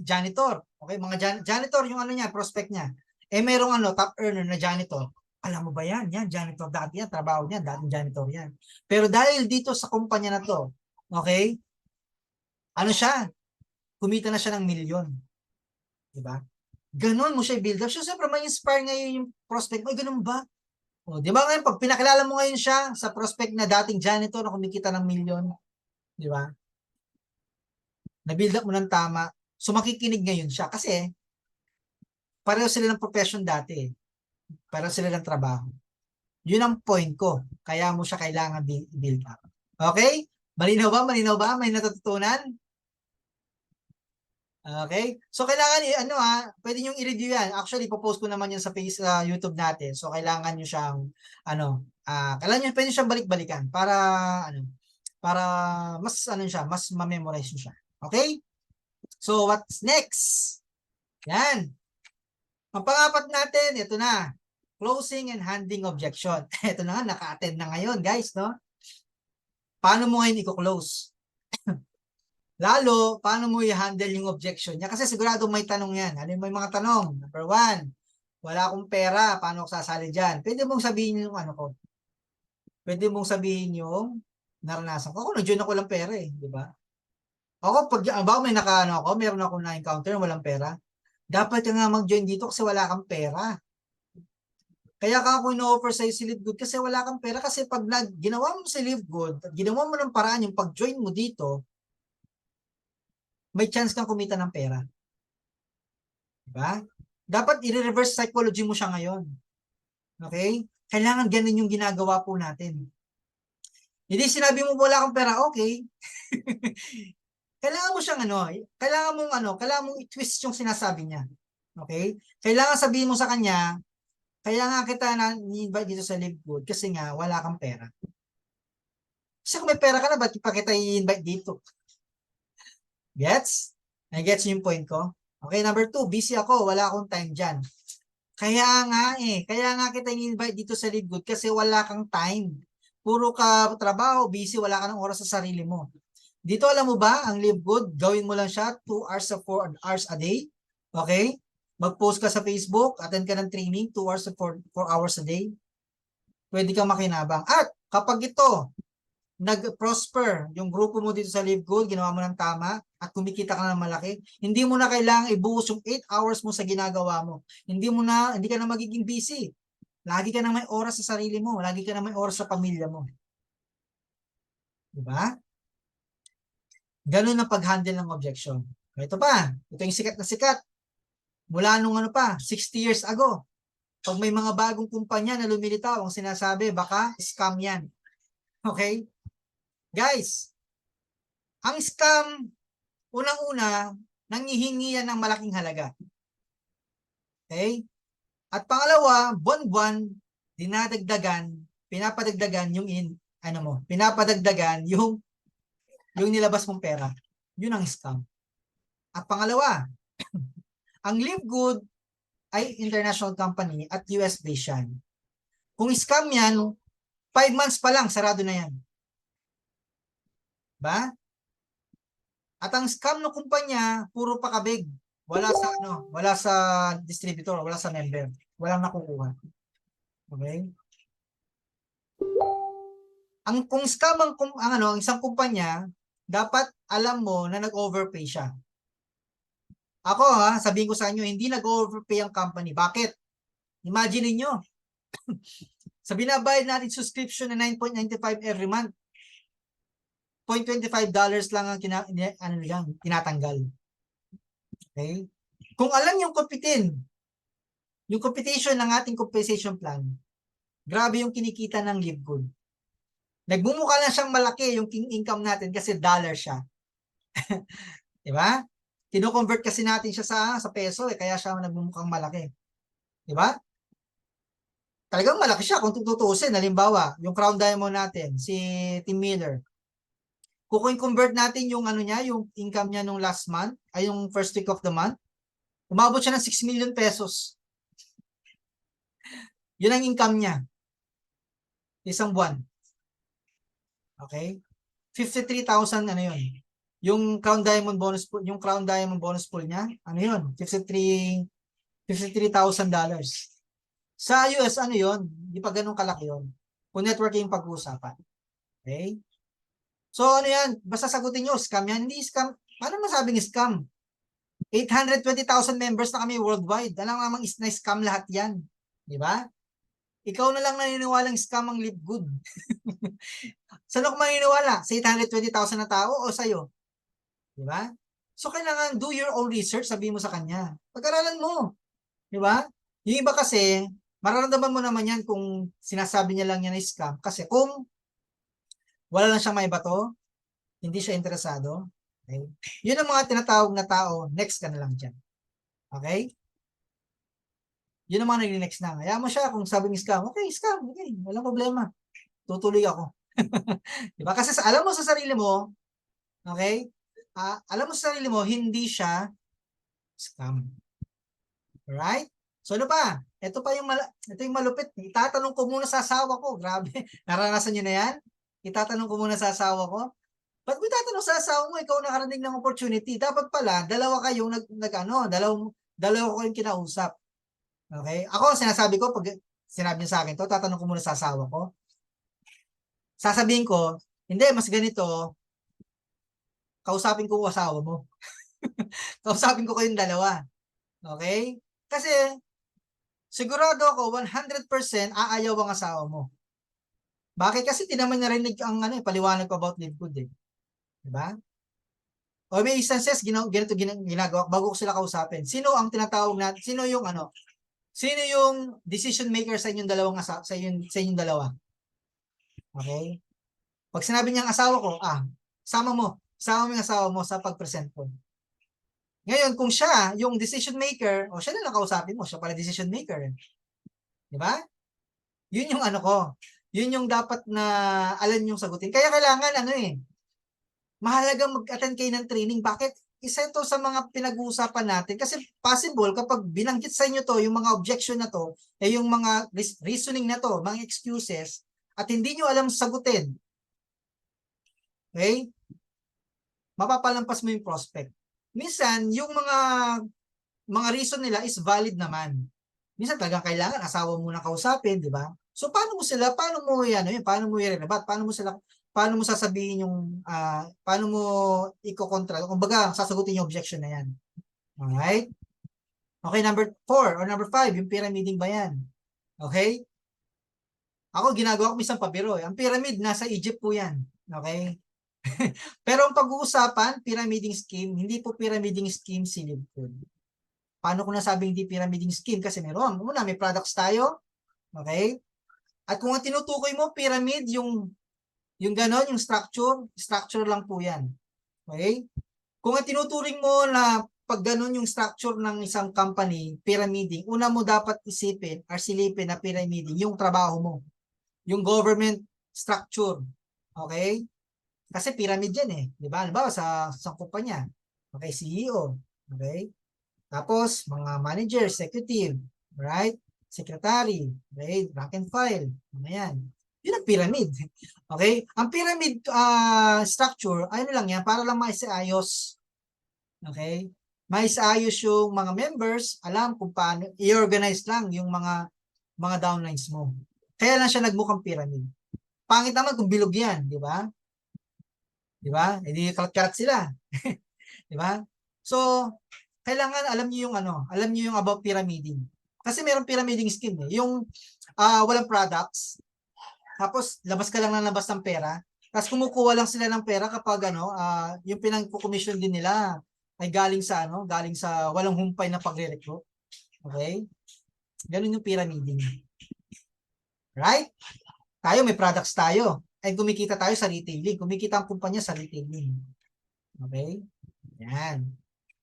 [SPEAKER 1] janitor. Okay, mga janitor yung niya, prospect niya. Merong top earner na janitor. Alam mo ba yan? Yan, janitor dati yan, trabaho niya, dating janitor yan. Pero dahil dito sa kumpanya na to, okay, siya, kumita na siya ng milyon. Diba? Ganon mo siya i-build up. So, siyempre, may inspire ngayon yung prospect mo. Ay, ganun ba? O, di ba ngayon, pag pinakilala mo ngayon siya sa prospect na dating janitor na kumikita ng milyon, di ba? Na-build up mo ng tama. So, makikinig ngayon siya. Kasi, pareho sila ng profession dati. Pareho sila ng trabaho. Yun ang point ko. Kaya mo siya kailangan build up. Okay? Malinaw ba? Malinaw ba? May natututunan? Okay? So, kailangan, pwede nyo i-review yan. Actually, popost ko naman yan sa YouTube natin. So, kailangan nyo siyang, pwede siyang balik-balikan para mas ma-memorize nyo siya. Okay? So, what's next? Yan. Ang pang-apat natin, ito na. Closing and handling objection. Ito na nga, naka-attend na ngayon, guys, no? Paano mo ngayon i-close? Lalo, paano mo i-handle yung objection niya? Kasi sigurado may tanong yan. Ano may mga tanong? Number 1, wala akong pera. Paano ako sasali dyan? Pwede mong sabihin yung ko. Pwede mong sabihin yung naranasan ko. Ako, nag-join ako lang pera di ba? Ako, meron ako na-encounter walang pera. Dapat ka nga mag-join dito kasi wala kang pera. Kaya ka ako ino-offer sa'yo si Live Good kasi wala kang pera. Kasi pag ginawa mo si Live Good, ginawa mo ng paraan yung pag-join mo dito, may chance kang kumita ng pera. Diba? Dapat i-reverse psychology mo siya ngayon. Okay? Kailangan ganun yung ginagawa po natin. Hindi sinabi mo wala kang pera, okay. Kailangan mo siyang kailangan mong i-twist yung sinasabi niya. Okay? Kailangan sabihin mo sa kanya, kaya nga kita ni-invite dito sa Live Good kasi nga wala kang pera. Kasi kung may pera ka na, ba't pa kita i-invite dito? Gets? Gets yung point ko? Okay, number 2, busy ako, wala akong time dyan. Kaya nga kita i-invite dito sa Live Good kasi wala kang time. Puro ka trabaho, busy, wala ka ng oras sa sarili mo. Dito alam mo ba, ang Live Good, gawin mo lang siya 2 hours to 4 hours a day. Okay? Mag-post ka sa Facebook, attend ka ng training, 2 hours to 4 hours a day. Pwede kang makinabang. At kapag ito, nag-prosper yung grupo mo dito sa Live Good, ginawa mo ng tama, at kumikita ka na ng malaki, hindi mo na kailangang ibuhos yung 8 hours mo sa ginagawa mo. Hindi ka na magiging busy. Lagi ka na may oras sa sarili mo. Lagi ka na may oras sa pamilya mo. Diba? Ganun ang pag-handle ng objection. Ito pa, ito yung sikat na sikat. Mula nung 60 years ago. Pag may mga bagong kumpanya na lumilitaw, ang sinasabi, baka scam yan. Okay? Guys, ang scam, unang-una, nanghihingi yan ng malaking halaga. Okay? At pangalawa, buwan-buwan, pinapadagdagan yung nilabas mong pera. Yun ang scam. At pangalawa, ang Live Good ay international company at US based yan. Kung scam yan, 5 months pa lang, sarado na yan. Ba? At ang scam ng kumpanya, puro pakabig. Wala sa distributor, wala sa member. Walang nakukuha. Okay? Kung scam ang isang kumpanya, dapat alam mo na nag-overpay siya. Ako sabihin ko sa inyo, hindi nag-overpay ang company. Bakit? Imagine niyo. Sa binabayad natin subscription na $9.95 every month, $0.25 lang ang tinatanggal. Okay? Kung alam yung competition ng ating compensation plan, grabe yung kinikita ng Live Good. Nagmumukha lang siyang malaki yung income natin kasi dollar siya. Diba? Kino-convert kasi natin siya sa peso kaya siya nagmumukhang malaki. Diba? Talagang malaki siya kung tutuusin. Halimbawa, yung Crown Diamond natin, si Tim Miller. Kung convert natin yung yung income niya nung last month, ay yung first week of the month, umabot siya ng 6 million pesos. Yun ang income niya. Isang buwan. Okay? 53,000 yun. Yung Crown Diamond bonus pool, niya, yun? $53,000. Sa US, yun? Hindi pa ganun kalaki yun. Kung networking pag-uusapan. Okay? So, yan? Basta sagutin nyo, scam yan. Hindi scam. Paano masabing scam? 820,000 members na kami worldwide. Alam namang na-scam lahat yan. Di ba? Ikaw na lang naniniwalang scam ang Live Good. Saan ako maniniwala? Sa 820,000 na tao o sa'yo? Di ba? So, kailangan do your own research, sabihin mo sa kanya. Pag-aralan mo. Di ba? Yung iba kasi, mararamdaman mo naman yan kung sinasabi niya lang yan na scam. Kasi kung wala lang siyang may bato, hindi siya interesado, okay? Yun ang mga tinatawag na tao, next ka na lang dyan. Okay? Yun ang mga nag-next na. Kaya mo siya kung sabing scam, okay, walang problema. Tutuloy ako. Diba? Kasi alam mo sa sarili mo, okay? Alam mo sa sarili mo, hindi siya scam. Alright? So ano pa? Ito yung malupit. Itatanong ko muna sa asawa ko. Grabe. Naranasan niyo na yan? Itatanong ko muna sa asawa ko. Ba't mo itatanong sa asawa mo, ikaw nakarating ng opportunity? Dapat pala, dalawa kayong dalawa ko kayong kinausap. Okay? Ako, sinasabi ko, pag sinabi niya sa akin to, tatanong ko muna sa asawa ko. Sasabihin ko, hindi, mas ganito, kausapin ko ang asawa mo. Kausapin ko kayong dalawa. Okay? Kasi, sigurado ako, 100% aayaw ang asawa mo. Bakit? Kasi di naman narinig ang paliwanag ko about Live Good eh. Diba? O may instances, ganito ginagawa, bago ko sila kausapin. Sino ang tinatawag natin? Sino yung decision maker sa inyong sa inyong dalawa? Okay? Pag sinabi niyang asawa ko, sama mo yung asawa mo sa pag-present ko. Ngayon, kung siya, yung decision maker, siya na lang kausapin mo, siya pala decision maker. Di ba? Yun yung ko. Yun yung dapat na alam yung sagutin. Kaya kailangan mahalagang mag-attend kayo ng training. Bakit? Isa ito sa mga pinag-uusapan natin kasi possible kapag binanggit sa inyo to, yung mga objection na to, yung mga reasoning na to, mga excuses, at hindi nyo alam sagutin. Okay? Mapapalampas mo yung prospect. Minsan, yung mga reason nila is valid naman. Minsan talagang kailangan asawa mo na kausapin, di ba? So paano mo paano mo i-rebat? Paano mo sasabihin yung paano mo iko-kontra? Kumbaga, sasagutin yung objection na yan. Alright? Okay, number 4 or number 5, yung pyramiding ba yan? Okay? Ako ginagawa ko isang pabiro. Ang pyramid nasa Egypt po yan. Okay? Pero ang pag-uusapan, pyramiding scheme, hindi po pyramiding scheme si Libcon. Paano ko nasabing hindi pyramiding scheme? Kasi meron. Una, may products tayo. Okay? At kung ang tinutukoy mo, pyramid, yung ganon, yung structure lang po yan. Okay? Kung ang tinuturing mo na pag ganon yung structure ng isang company, pyramiding, una mo dapat isipin or silipin na pyramiding, yung trabaho mo. Yung government structure. Okay? Kasi pyramid yan Di ba? Halimbawa sa kumpanya. Okay, CEO. Okay? Tapos, mga manager, executive, right? Secretary, right? Rank and file. Ano yan? Yun ang pyramid. Okay? Ang pyramid structure, ano lang yan, para lang maisaayos. Okay? Maisaayos yung mga members, alam kung paano, i-organize lang yung mga downlines mo. Kaya lang siya nagmukhang pyramid. Pangit naman kung bilog yan, di ba? Di ba? Hindi kalat-kalat sila. Di ba? So, kailangan alam niyo yung about pyramiding. Kasi mayroong pyramiding scheme Yung walang products, tapos labas ka lang ng labas ng pera, tapos kumukuha lang sila ng pera kapag yung pinang-commission din nila ay galing sa walang humpay na pagre-recruit. Okay? Ganun yung pyramiding. Right? Tayo may products tayo. Ay kumikita tayo sa retailing. Kumikita ang kumpanya sa retailing. Okay? Yan.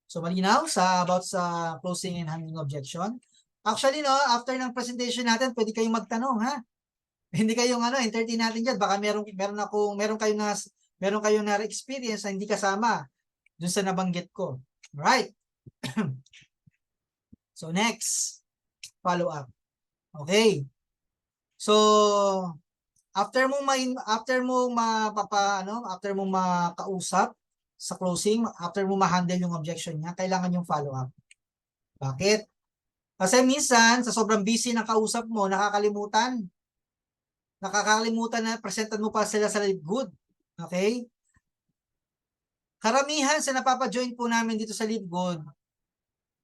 [SPEAKER 1] So malinaw about sa closing and handling objection. Actually after ng presentation natin, pwede kayong magtanong ha. Hindi kayong entertain natin diyan. Baka meron kayong na experience na hindi kasama dun sa nabanggit ko. Right? So next, follow up. Okay. So after mo makausap sa closing, after mo ma-handle yung objection niya, kailangan yung follow up. Bakit? Kasi minsan, sa sobrang busy ng kausap mo, nakakalimutan na presentan mo pa sila sa Live Good. Okay? Karamihan sa napapa-join po namin dito sa Live Good,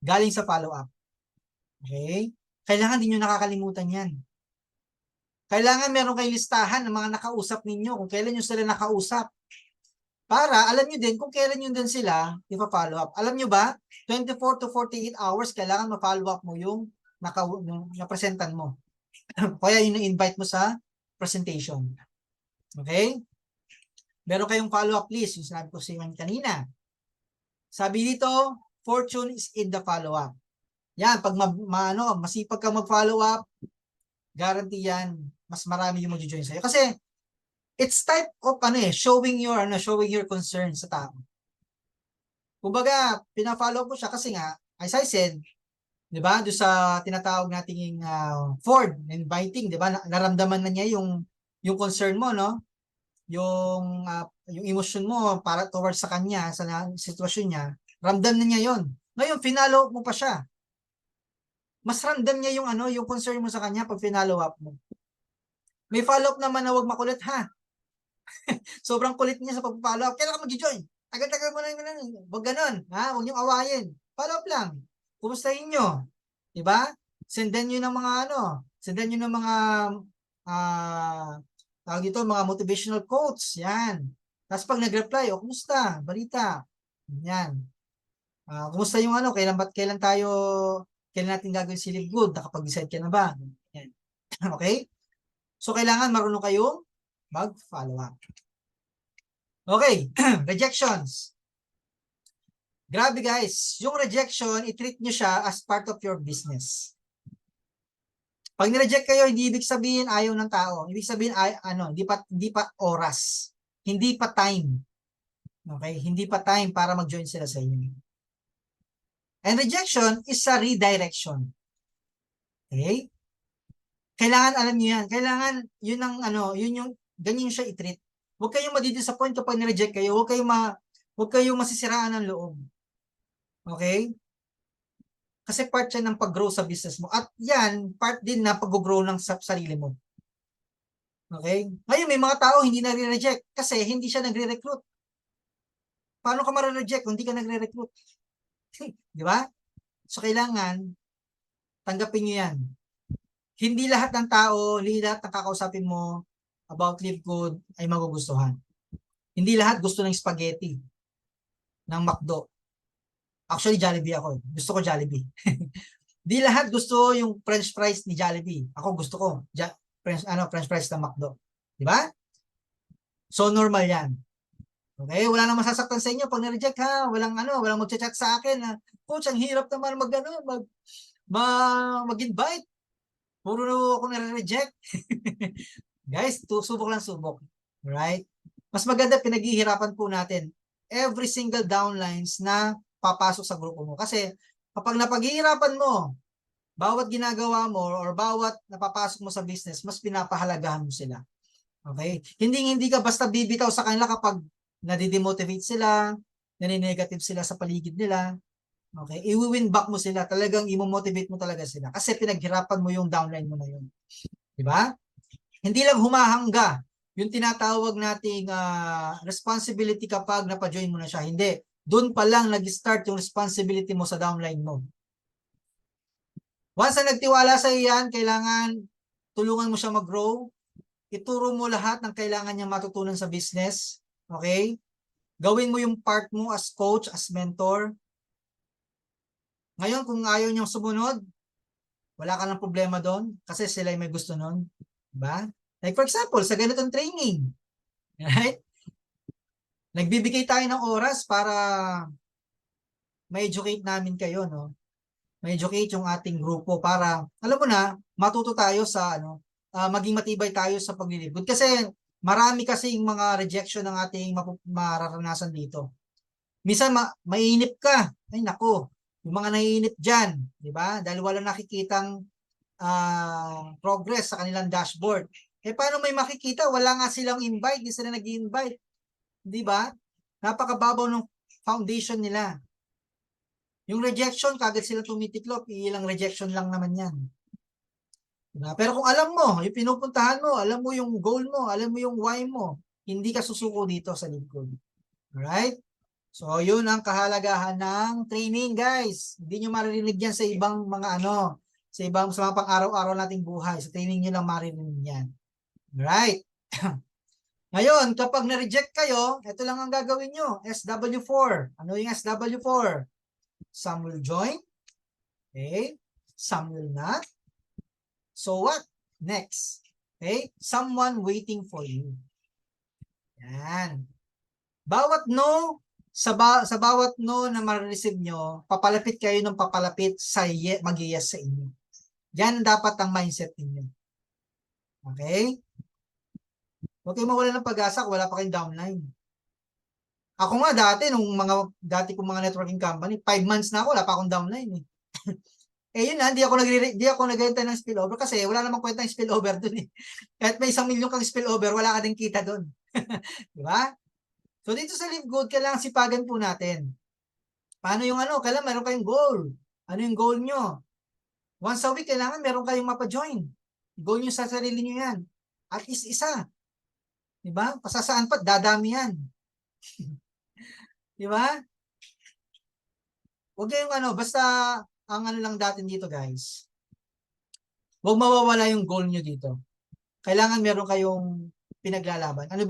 [SPEAKER 1] galing sa follow up. Okay? Kailangan din nyo nakakalimutan yan. Kailangan meron kayong listahan ng mga nakausap ninyo, kung kailan nyo sila nakausap. Para alam nyo din kung kailan nyo din sila ipa-follow up. Alam nyo ba, 24 to 48 hours kailangan ma-follow up mo yung napresentan mo. Kaya yun invite mo sa presentation. Okay? Meron kayong follow-up list, yung sinabi ko sa inyo kanina. Sabi dito, fortune is in the follow-up. Yan, pag masipag ka mag-follow up, guarantee yan, mas marami yung mag-join sa'yo. Kasi, it's type of showing your concern sa tao. Kumbaga, pina-follow ko siya kasi nga, as I said, 'di ba? Doon sa tinatawag nating Ford inviting, 'di ba? Naramdaman na niya yung concern mo, no? Yung emotion mo para towards sa kanya, sa sitwasyon niya, ramdam na niya 'yon. Ngayon, finalo mo pa siya. Mas ramdam niya yung concern mo sa kanya pag finalo up mo. May follow up naman na wag makulit ha. Sobrang kulit niya sa pag-follow up. Kailan ka mag-join? Tagal-tagal mo na yun. Huwag ganun. Ha? Huwag niyong awayin. Follow up lang. Kumustahin nyo? Diba? Sendan nyo ng mga tawag dito, mga motivational quotes. Yan. Tapos pag nag-reply, kumusta? Balita. Yan. Kumusta yung kailan natin gagawin si Live Good? Nakapag-decide ka na ba? Yan. Okay? So, kailangan marunong kayong mag-follow up. Okay, rejections. Grabe guys, yung rejection, i-treat nyo siya as part of your business. Pag nireject kayo, hindi ibig sabihin ayaw ng tao. Ibig sabihin hindi pa oras. Hindi pa time. Okay? Hindi pa time para mag-join sila sa inyo. And rejection is a redirection. Okay? Kailangan alam niyo yan. Kailangan yun ang yun yung ganyan siya i-treat. Huwag kayong madi-disappoint kapag ni-reject kayo. Huwag kayong masisiraan ng loob. Okay? Kasi part siya ng pag-grow sa business mo. At yan, part din na pag-grow ng sarili mo. Okay? Ngayon, may mga tao hindi nagre-reject kasi hindi siya nagre-recruit. Paano ka ma-reject kung hindi ka nagre-recruit? Di ba? So, kailangan tanggapin nyo yan. Hindi lahat ng tao, hindi lahat ng kakausapin mo about Live Good ay magugustuhan. Hindi lahat gusto ng spaghetti ng McDo. Actually, Jollibee ako. Gusto ko Jollibee. Di lahat gusto yung French fries ni Jollibee. Ako gusto ko French fries ng McDo. Di ba? So, normal yan. Okay? Wala nang masasaktan sa inyo pag na-reject ha. Walang magchat-chat sa akin na, coach, ang hirap naman mag-invite. Puro ako na-reject. Guys, subok lang subok. Right? Mas maganda pinaghihirapan po natin every single downlines na papasok sa grupo mo. Kasi kapag napaghihirapan mo, bawat ginagawa mo or bawat napapasok mo sa business, mas pinapahalagahan mo sila. Okay? Hindi ka basta bibitaw sa kanila kapag nadidemotivate sila, nani-negative sila sa paligid nila. Okay? I-win back mo sila. Talagang i-motivate mo talaga sila. Kasi pinaghirapan mo yung downline mo na yun. Diba? Hindi lang humahangga yung tinatawag nating responsibility kapag napajoin mo na siya. Hindi. Doon pa lang nag-start yung responsibility mo sa downline mo. Once na nagtiwala sa iyan, kailangan tulungan mo siya mag-grow. Ituro mo lahat ng kailangan niya matutunan sa business. Okay? Gawin mo yung part mo as coach, as mentor. Ngayon, kung ayaw niyang sumunod, wala ka ng problema doon kasi sila may gusto nun. Diba? Like for example, sa ganitong training. Right? Nagbibigay tayo ng oras para ma-educate namin kayo, no? Ma-educate yung ating grupo para, alam mo na, matuto tayo sa, maging matibay tayo sa paglilibot. Kasi, marami kasing mga rejection ng ating mararanasan dito. Minsan, mainip ka. Ay, nako. Yung mga naiinip dyan, di ba? Dahil wala nakikitang progress sa kanilang dashboard. Eh, paano may makikita? Wala nga silang invite, hindi sila nag-invite. Di ba? Napakababaw ng foundation nila. Yung rejection, kagad sila tumitiklop, ilang rejection lang naman yan. Diba? Pero kung alam mo, yung pinupuntahan mo, alam mo yung goal mo, alam mo yung why mo, hindi ka susuko dito sa lingkod. Alright? So, yun ang kahalagahan ng training, guys. Hindi nyo maririnig yan sa ibang mga sa mga pang-araw-araw nating buhay. Sa training nyo lang maririnig yan. Alright? Ngayon, kapag na-reject kayo, ito lang ang gagawin nyo. SW4. Ano yung SW4? Some will join. Okay? Some will not. So what? Next. Okay? Someone waiting for you. Yan. Bawat no, sa bawat no na ma-receive nyo, papalapit kayo ng papalapit sa mag-yes sa inyo. Yan dapat ang mindset ninyo. Okay? Huwag kayong mawala ng pag-asa kung wala pa kayong downline. Ako nga dati kong mga networking company, 5 months na ako, wala pa akong downline eh. Eh yun na, di ako naghihintay ng spillover kasi wala namang kwenta ng spillover dun eh. Kahit may 1,000,000 kang spillover, wala ka din kita dun. Di ba? So dito sa Live Good, kailangan sipagan po natin. Paano yung kailangan meron kayong goal. Ano yung goal nyo? Once a week, kailangan meron kayong mapa-join. Goal nyo sa sarili nyo yan. At least isa. Di ba? Pasasaan pa, dadami yan. Di ba? Huwag kayong basta ang lang natin dito guys. Huwag mawawala yung goal nyo dito. Kailangan meron kayong pinaglalaban. Ano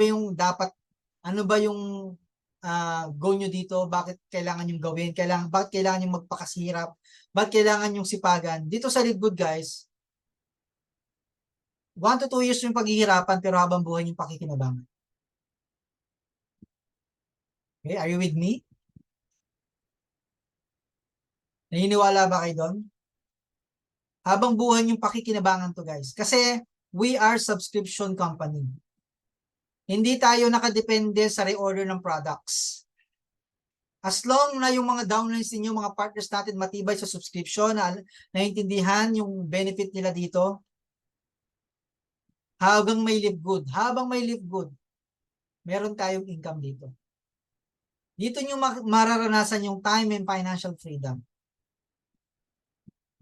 [SPEAKER 1] ba yung goal nyo dito? Bakit kailangan yung gawin? Bakit kailangan yung magpakasirap? Bakit kailangan yung sipagan? Dito sa Live Good guys, 1 to 2 years yung paghihirapan pero habang buhay yung pakikinabangan. Okay, are you with me? Naniniwala ba kayo doon? Habang buhay yung pakikinabangan to guys. Kasi we are subscription company. Hindi tayo nakadepende sa reorder ng products. As long na yung mga downlines ninyo, mga partners natin matibay sa subscription, na naiintindihan yung benefit nila dito, habang may live good, meron tayong income dito. Dito nyo mararanasan yung time and financial freedom.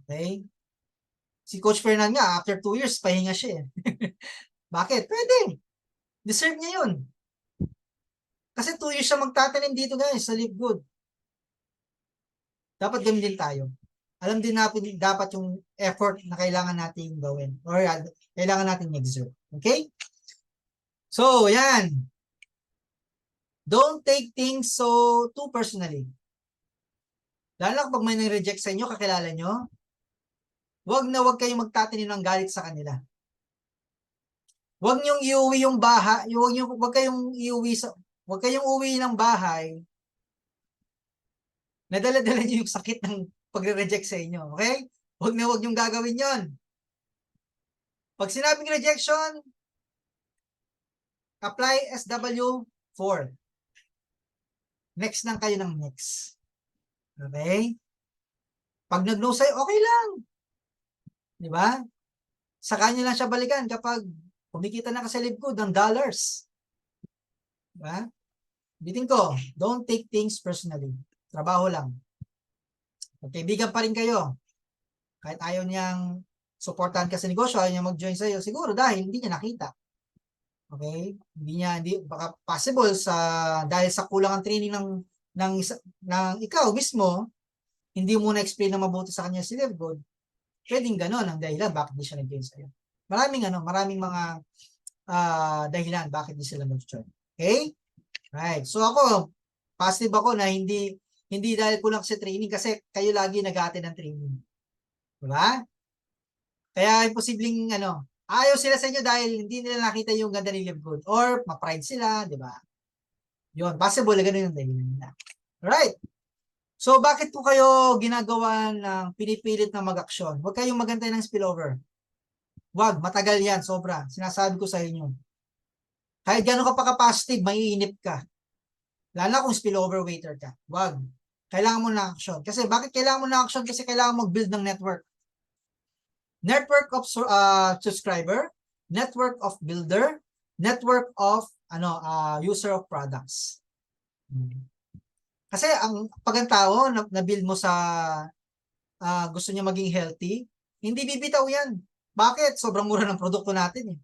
[SPEAKER 1] Okay? Si Coach Fernan nga, after 2 years, pahinga siya. Bakit? Pwede. Deserve niya yun. Kasi 2 years siya magtatanim dito guys, sa Live Good. Dapat ganun din tayo. Alam din natin dapat yung effort na kailangan natin gawin or kailangan natin exert. Okay? So, yan. Don't take things so too personally. Lalo na kapag may nang-reject sa inyo, kakilala nyo, wag kayong magtatanim ng galit sa kanila. Wag niyong iuwi yung bahay, wag kayong uwi ng bahay na dala-dala niyo yung sakit ng pagre-reject sa inyo. Okay? Wag niyong gagawin yon. Pag sinabing rejection, apply SW4. Next lang kayo ng next. Okay? Pag nag-no sa'yo, okay lang. Di ba? Sa kanya lang siya balikan kapag kumikita na kasi Live Good ng dollars. Di ba? Bitin ko, don't take things personally. Trabaho lang. Magkaibigan pa rin kayo. Kahit ayaw niyang supportahan ka sa negosyo, ayaw niya mag-join sa'yo, siguro dahil hindi niya nakita. Okay? Baka possible dahil sa kulang ang training ng ikaw mismo, hindi mo na-explain na mabuti sa kanya si Live Good. Pwedeng ganon ang dahilan bakit hindi siya nag-join sa'yo. Maraming mga dahilan bakit hindi sila mag-join. Okay? Right. So ako, positive ako na hindi dahil kulang sa training kasi kayo lagi nag-a-attend ng training. Diba? Kaya imposibleng ayaw sila sa inyo dahil hindi nila nakita yung ganda ni Live Good or ma-pride sila, di ba? Yun, possible ganun yung dahilan nila. Alright. So, bakit po kayo ginagawa ng pinipilit na mag-aksyon? Huwag kayong magantay ng spillover. Huwag, matagal yan, sobra. Sinasabi ko sa inyo. Kahit gano'n ka pa ka-positive, maiinip ka. Lalo na kung spillover waiter ka. Huwag. Kailangan mo na action. Kasi bakit kailangan mo na action? Kasi kailangan mag-build ng network. Network of subscriber, network of builder, network of user of products. Kasi pag ang tao na build mo sa gusto niya maging healthy, hindi bibitaw yan. Bakit? Sobrang mura ng produkto natin eh.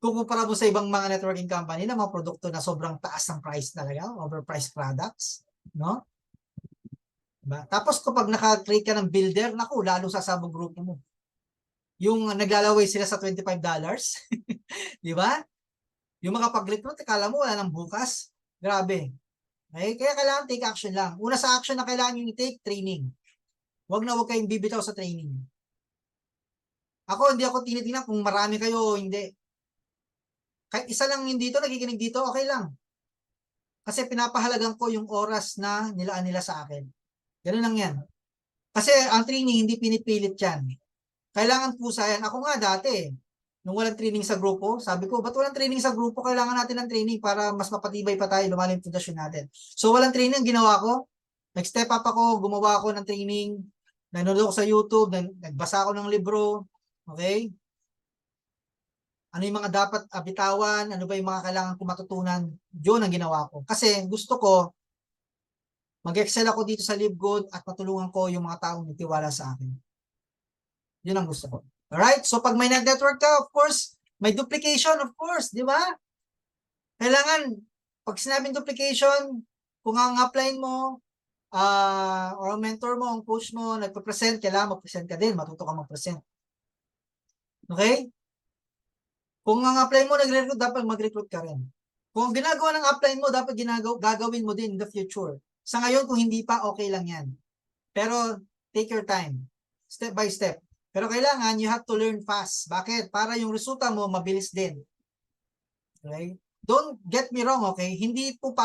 [SPEAKER 1] Kung kumpara mo sa ibang mga networking company na mga produkto na sobrang taas ng price talaga, overpriced products, no? Diba? Tapos kapag naka-create ka ng builder, naku, lalo sasabog grupo mo. Yung naglalaway sila sa $25, di ba? Yung mga pag-recruit, akala mo wala nang bukas. Grabe. Okay? Kaya kailangan take action lang. Una sa action na kailangan yung i-take, training. Huwag kayong bibitaw sa training. Hindi ako tinitingnan kung marami kayo o hindi. Kahit isa lang yung dito, nakikinig dito, okay lang. Kasi pinapahalagan ko yung oras na nilaan nila sa akin. Ganun lang yan. Kasi ang training, hindi pinipilit yan. Kailangan pusa yan. Ako nga dati, nung walang training sa grupo, sabi ko, ba't walang training sa grupo? Kailangan natin ng training para mas mapatibay pa tayo, lumalim yung pundasyon natin. So walang training, ginawa ko. Nag-step up ako, gumawa ako ng training, nanonood ako sa YouTube, nagbasa ako ng libro, okay? Ano yung mga dapat bitawan, ano ba yung mga kailangan kong matutunan, yun ang ginawa ko. Kasi gusto ko, mag-excel ako dito sa Live Good at matulungan ko yung mga taong nagtiwala sa akin. Yun ang gusto ko. Alright? So pag may network ka, of course, may duplication, of course, di ba? Kailangan, pag sinabing duplication, kung ang upline mo, or ang mentor mo, ang coach mo, nagpa-present, kailangan mag-present ka din, matuto ka mag-present. Okay? Kung ang upline mo nagre-recruit, dapat mag-recruit ka rin. Kung ang ginagawa ng upline mo, dapat gagawin mo din in the future. Sa ngayon, kung hindi pa, okay lang yan. Pero, take your time. Step by step. Pero kailangan, you have to learn fast. Bakit? Para yung resulta mo, mabilis din. Okay? Don't get me wrong, okay? Hindi po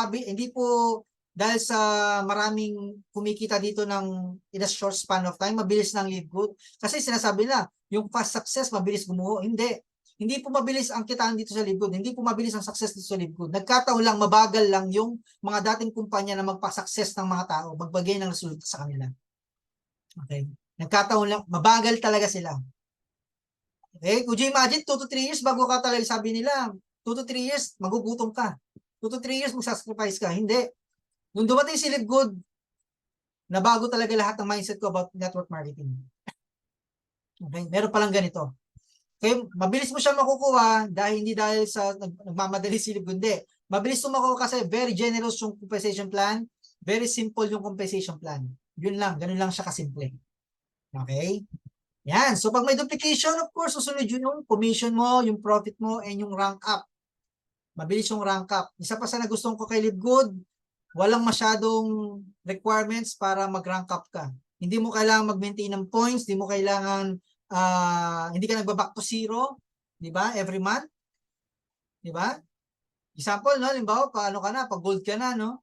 [SPEAKER 1] dahil sa maraming kumikita dito ng in a short span of time, mabilis ng lead good. Kasi sinasabi nila, yung fast success, mabilis gumuho. Hindi. Hindi po mabilis ang kitaan dito sa lead good. Hindi po mabilis ang success dito sa lead good. Nagkataon lang, mabagal lang yung mga dating kumpanya na magpa-success ng mga tao, magbagay ng resulta sa kanila. Okay. Nagkataon lang, mabagal talaga sila. Okay, could you imagine 2 to 3 years bago ka talaga sabi nila, 2 to 3 years magugutom ka. 2 to 3 years magsasacrifice ka. Hindi. Nung dumating si Live Good, nabago talaga lahat ng mindset ko about network marketing. Okay, meron palang ganito. Okay, mabilis mo siya makukuha hindi dahil sa nagmamadali si Live Good. Hindi. Mabilis mo makukuha kasi very generous yung compensation plan, very simple yung compensation plan. Yun lang, ganun lang siya kasimple. Okay? Yan. So, pag may duplication, of course, susunod yun yung commission mo, yung profit mo, and yung rank up. Mabilis yung rank up. Isa pa sa nagustuhan ko kay Live Good, walang masyadong requirements para mag-rank up ka. Hindi mo kailangan mag-maintain ng points, hindi mo kailangan, hindi ka nagba-back to zero, di ba? Every month. Di ba? Example, no? Limbawa, paano ka na, pag gold ka na, no?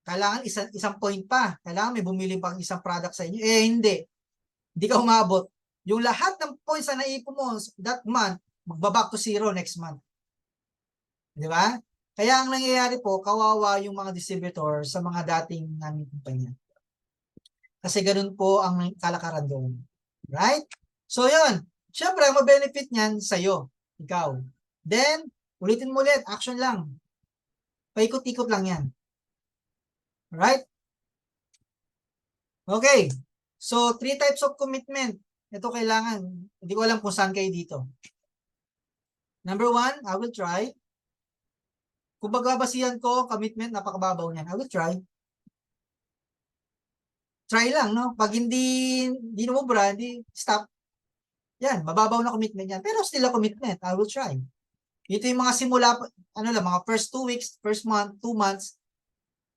[SPEAKER 1] Kailangan isang point pa. Kailangan may bumili pang isang product sa inyo. Eh, hindi. Hindi ka umabot. Yung lahat ng points na naipon mo that month, magbaback to zero next month. Di ba? Kaya ang nangyayari po, kawawa yung mga distributor sa mga dating naming kumpanya. Kasi ganun po ang kalakaran doon. Right? So yun. Siyempre, ang mabenefit niyan sa'yo. Ikaw. Then, ulitin mo ulit. Action lang. Paikot-ikot lang yan. Right? Okay. So, 3 types of commitment. Ito kailangan. Hindi ko alam kung saan kayo dito. Number 1, I will try. Kung bagbabasihan ko, commitment, napakababaw niyan. I will try. Try lang, no? Pag hindi numubra, hindi stop. Yan, mababaw na commitment yan. Pero still a commitment. I will try. Ito yung mga simula, mga first 2 weeks, first month, 2 months.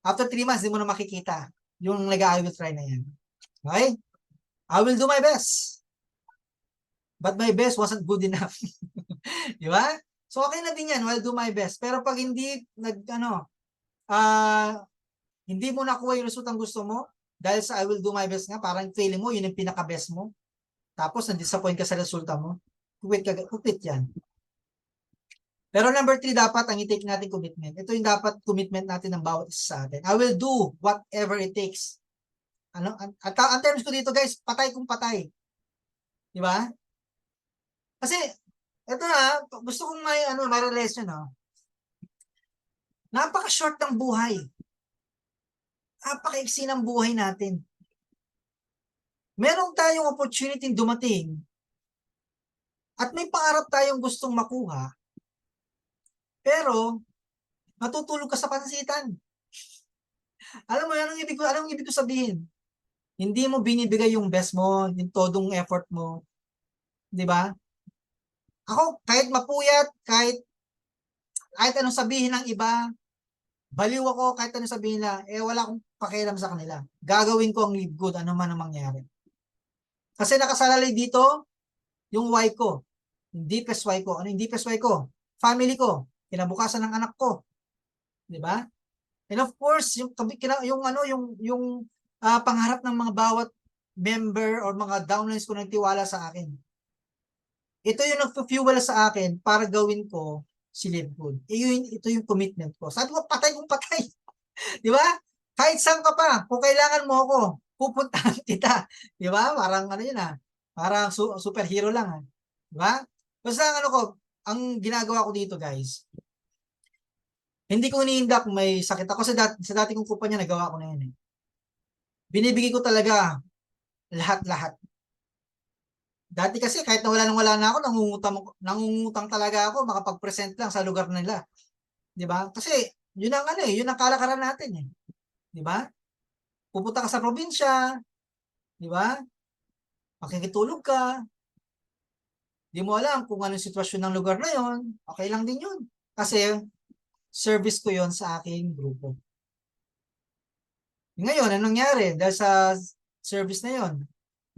[SPEAKER 1] After 3 months, di mo na makikita. Yung I will try na yan. Okay? I will do my best. But my best wasn't good enough. Di ba? So, okay na din yan. I'll do my best. Pero pag hindi, hindi mo nakuha yung resultang gusto mo, dahil sa I will do my best nga, parang feeling mo, yun yung pinaka-best mo. Tapos, na-disappoint ka sa resulta mo. Quit yan. Pero number 3, dapat ang i-take natin commitment. Ito yung dapat commitment natin ng bawat isa sa atin. I will do whatever it takes. Ang terms ko dito, guys, patay kung patay. Di ba? Kasi, ito gusto kong may relation, Napaka-short ng buhay. Napaka-iksi ng buhay natin. Meron tayong opportunity dumating at may pangarap tayong gustong makuha, pero matutulog ka sa pansitan. Alam mo, anong ibig ko sabihin? Hindi mo binibigay yung best mo, yung todong effort mo. Di ba? Ako, kahit mapuyat, kahit anong sabihin ng iba, baliw ako kahit anong sabihin nila, wala akong pakialam sa kanila. Gagawin ko ang Live Good, ano man ang mangyari. Kasi nakasalalay dito, yung why ko. Yung deepest why ko. Ano yung deepest why ko? Family ko. Kinabukasan ng anak ko. Di ba? And of course, yung pangarap ng mga bawat member or mga downlines ko nagtiwala sa akin. Ito yung nagpo-fuel sa akin para gawin ko si Live Good. Ito yung commitment ko. Sabi ko, patay kung patay. Di ba? Kahit saan ka pa, kung kailangan mo ako, pupuntahan kita. Di ba? Parang yun Parang superhero lang. Di ba? Basta ang ginagawa ko dito, guys, hindi ko iniinda kung may sakit ako. Sa dati kong kumpanya, nagawa ko na yun. Binibigay ko talaga lahat-lahat. Dati kasi kahit na wala na ako, nangungutang talaga ako, makapag-present lang sa lugar nila. 'Di ba? Kasi yun ang yun ang kalakaran natin eh. 'Di ba? Pupunta ka sa probinsya, 'di ba? Makikitulog ka. Di mo alam kung anong sitwasyon ng lugar na yon. Okay lang din yun. Kasi service ko yon sa aking grupo. Ngayon, anong nangyari? Dahil sa service na yon,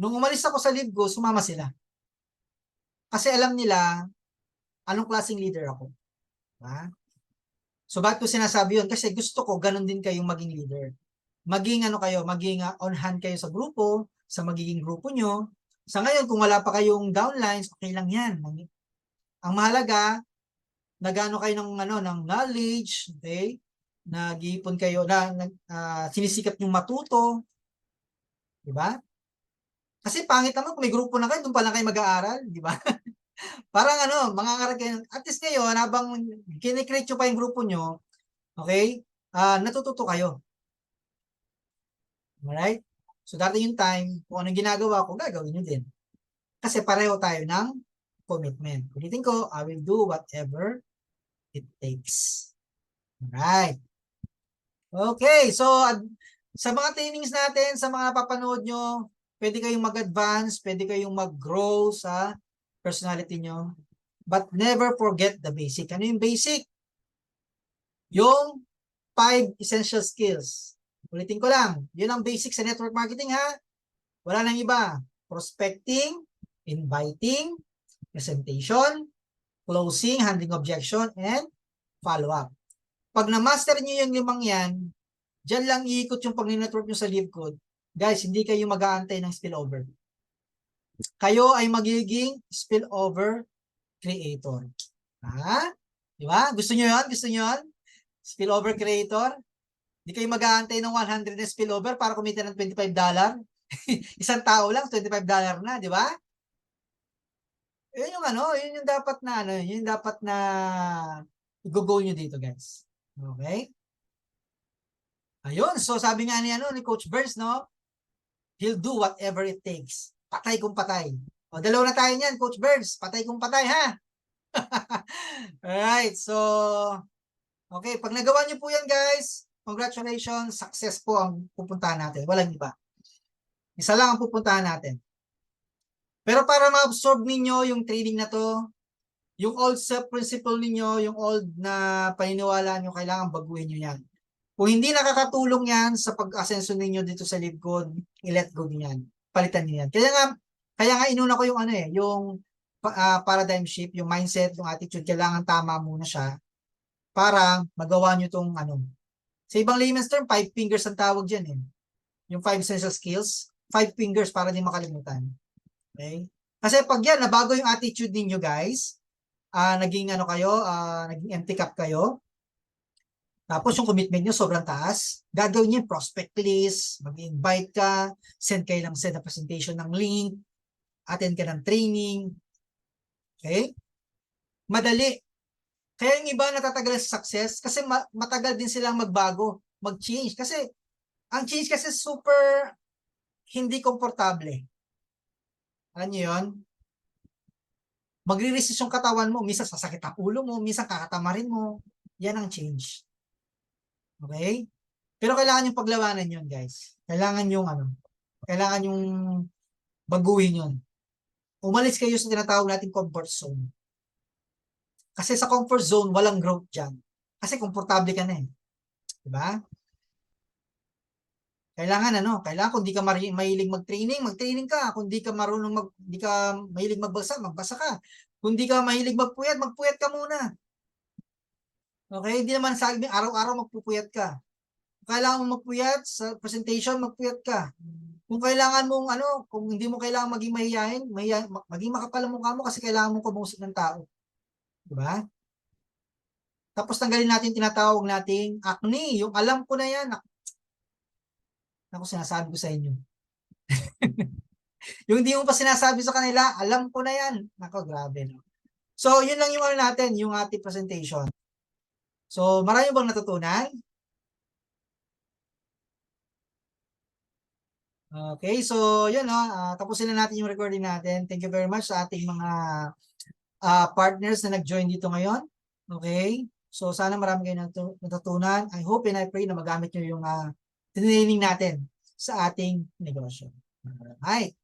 [SPEAKER 1] nung umalis ako sa Live Go, sumama sila. Kasi alam nila anong klaseng leader ako. Diba? So bakit ko sinasabi yun? Kasi gusto ko ganun din kayong maging leader. Maging ano kayo, maging on hand kayo sa grupo, sa magiging grupo nyo. Sa ngayon, kung wala pa kayong downlines, okay lang yan. Ang mahalaga, nagano kayo ng ano ng knowledge, okay? Nag-iipon kayo sinisikap yung matuto, di ba? Kasi pangit naman kung may grupo na kayo, doon pa lang kayo mag-aaral, di ba? Parang ano, mangangarap kayo. At least ngayon, habang kinikreate nyo pa yung grupo nyo, okay? Natututo kayo. Alright? So, dati yung time, kung anong ginagawa ko, gagawin nyo din. Kasi pareho tayo ng commitment. Ulitin ko, I will do whatever it takes. Alright. Okay, so sa mga trainings natin, sa mga napapanood nyo, pwede kayong mag-advance, pwede kayong mag-grow sa personality nyo. But never forget the basic. Ano yung basic? Yung 5 essential skills. Ulitin ko lang, yun ang basic sa network marketing ha. Wala nang iba. Prospecting, inviting, presentation, closing, handling objection, and follow-up. Pag na-master nyo yung 5 yan, dyan lang iikot yung pag-network nyo sa lead code. Guys, hindi kayo mag-aantay ng spillover. Kayo ay magiging spillover creator. Ha? Di ba? Gusto nyo yun? Gusto nyo yun? Spillover creator? Hindi kayo mag-aantay ng 100 na spillover para kumita ng $25. Isang tao lang, $25 na, di ba? Yun yung ano, yun yung dapat na ano, yun yung dapat na i-go nyo dito, guys. Okay? Ayun, so sabi nga ni Coach Burns, no? He'll do whatever it takes. Patay kung patay. O, dalawa na tayo niyan, Coach Burns. Patay kung patay, ha? Alright, so okay, pag nagawa niyo po yan, guys, congratulations, success po ang pupuntahan natin. Walang iba. Isa lang ang pupuntahan natin. Pero para ma-absorb ninyo yung training na to, yung old self-principle ninyo, yung old na paniniwala nyo, kailangan baguhin nyo yan. Kung hindi nakakatulong yan sa pag-asenso ninyo dito sa lead code, i-let go nyo yan. Palitan nyo yan. Kaya nga inuna ko yung ano yung paradigm shift, yung mindset, yung attitude, kailangan tama muna siya para magawa nyo tong ano. Sa ibang layman's term, 5 fingers ang tawag dyan eh. Yung 5 essential skills, 5 fingers para di makalimutan. Okay? Kasi pag yan, nabago yung attitude ninyo guys, naging ano kayo, naging empty cup kayo, tapos yung commitment nyo sobrang taas, gagawin nyo yung prospect list, mag-invite ka, send na presentation ng link, attend ka ng training. Okay? Madali. Kaya yung iba natatagalan sa success kasi matagal din silang magbago, mag-change. Kasi ang change kasi super hindi komportable. Alam nyo yun? Magre-resist yung katawan mo, minsan sasakit ang ulo mo, minsan kakatamarin mo. Yan ang change. Okay? Pero kailangan yung paglawanan yun, guys. Kailangan yung kailangan yung baguhin yun. Umalis kayo sa tinatawag nating comfort zone. Kasi sa comfort zone, walang growth dyan. Kasi komportable ka na eh. Diba? Kailangan kung di ka mahilig mag-training ka. Kung di ka marunong di ka mahilig magbasa ka. Kung di ka mahilig magpuyat ka muna. Okay? Hindi naman sabi araw-araw magpupuyat ka. Kailangan mo magpuyat sa presentation, magpuyat ka. Kung kailangan mong kung hindi mo kailangan maging mahihayin, maging makapal ang mukha mo kasi kailangan mong kumusap ng tao. Diba? Tapos tanggalin natin tinatawag nating acne. Yung alam ko na yan. Ako sinasabi ko sa inyo. Yung hindi mo pa sinasabi sa kanila, alam ko na yan. Nako, grabe. No? So, yun lang yung natin, yung ating presentation. So, marami bang natutunan? Okay, so yun, tapusin na natin yung recording natin. Thank you very much sa ating mga partners na nag-join dito ngayon. Okay, so sana marami kayo natutunan. I hope and I pray na magamit nyo yung training natin sa ating negosyo. Alright.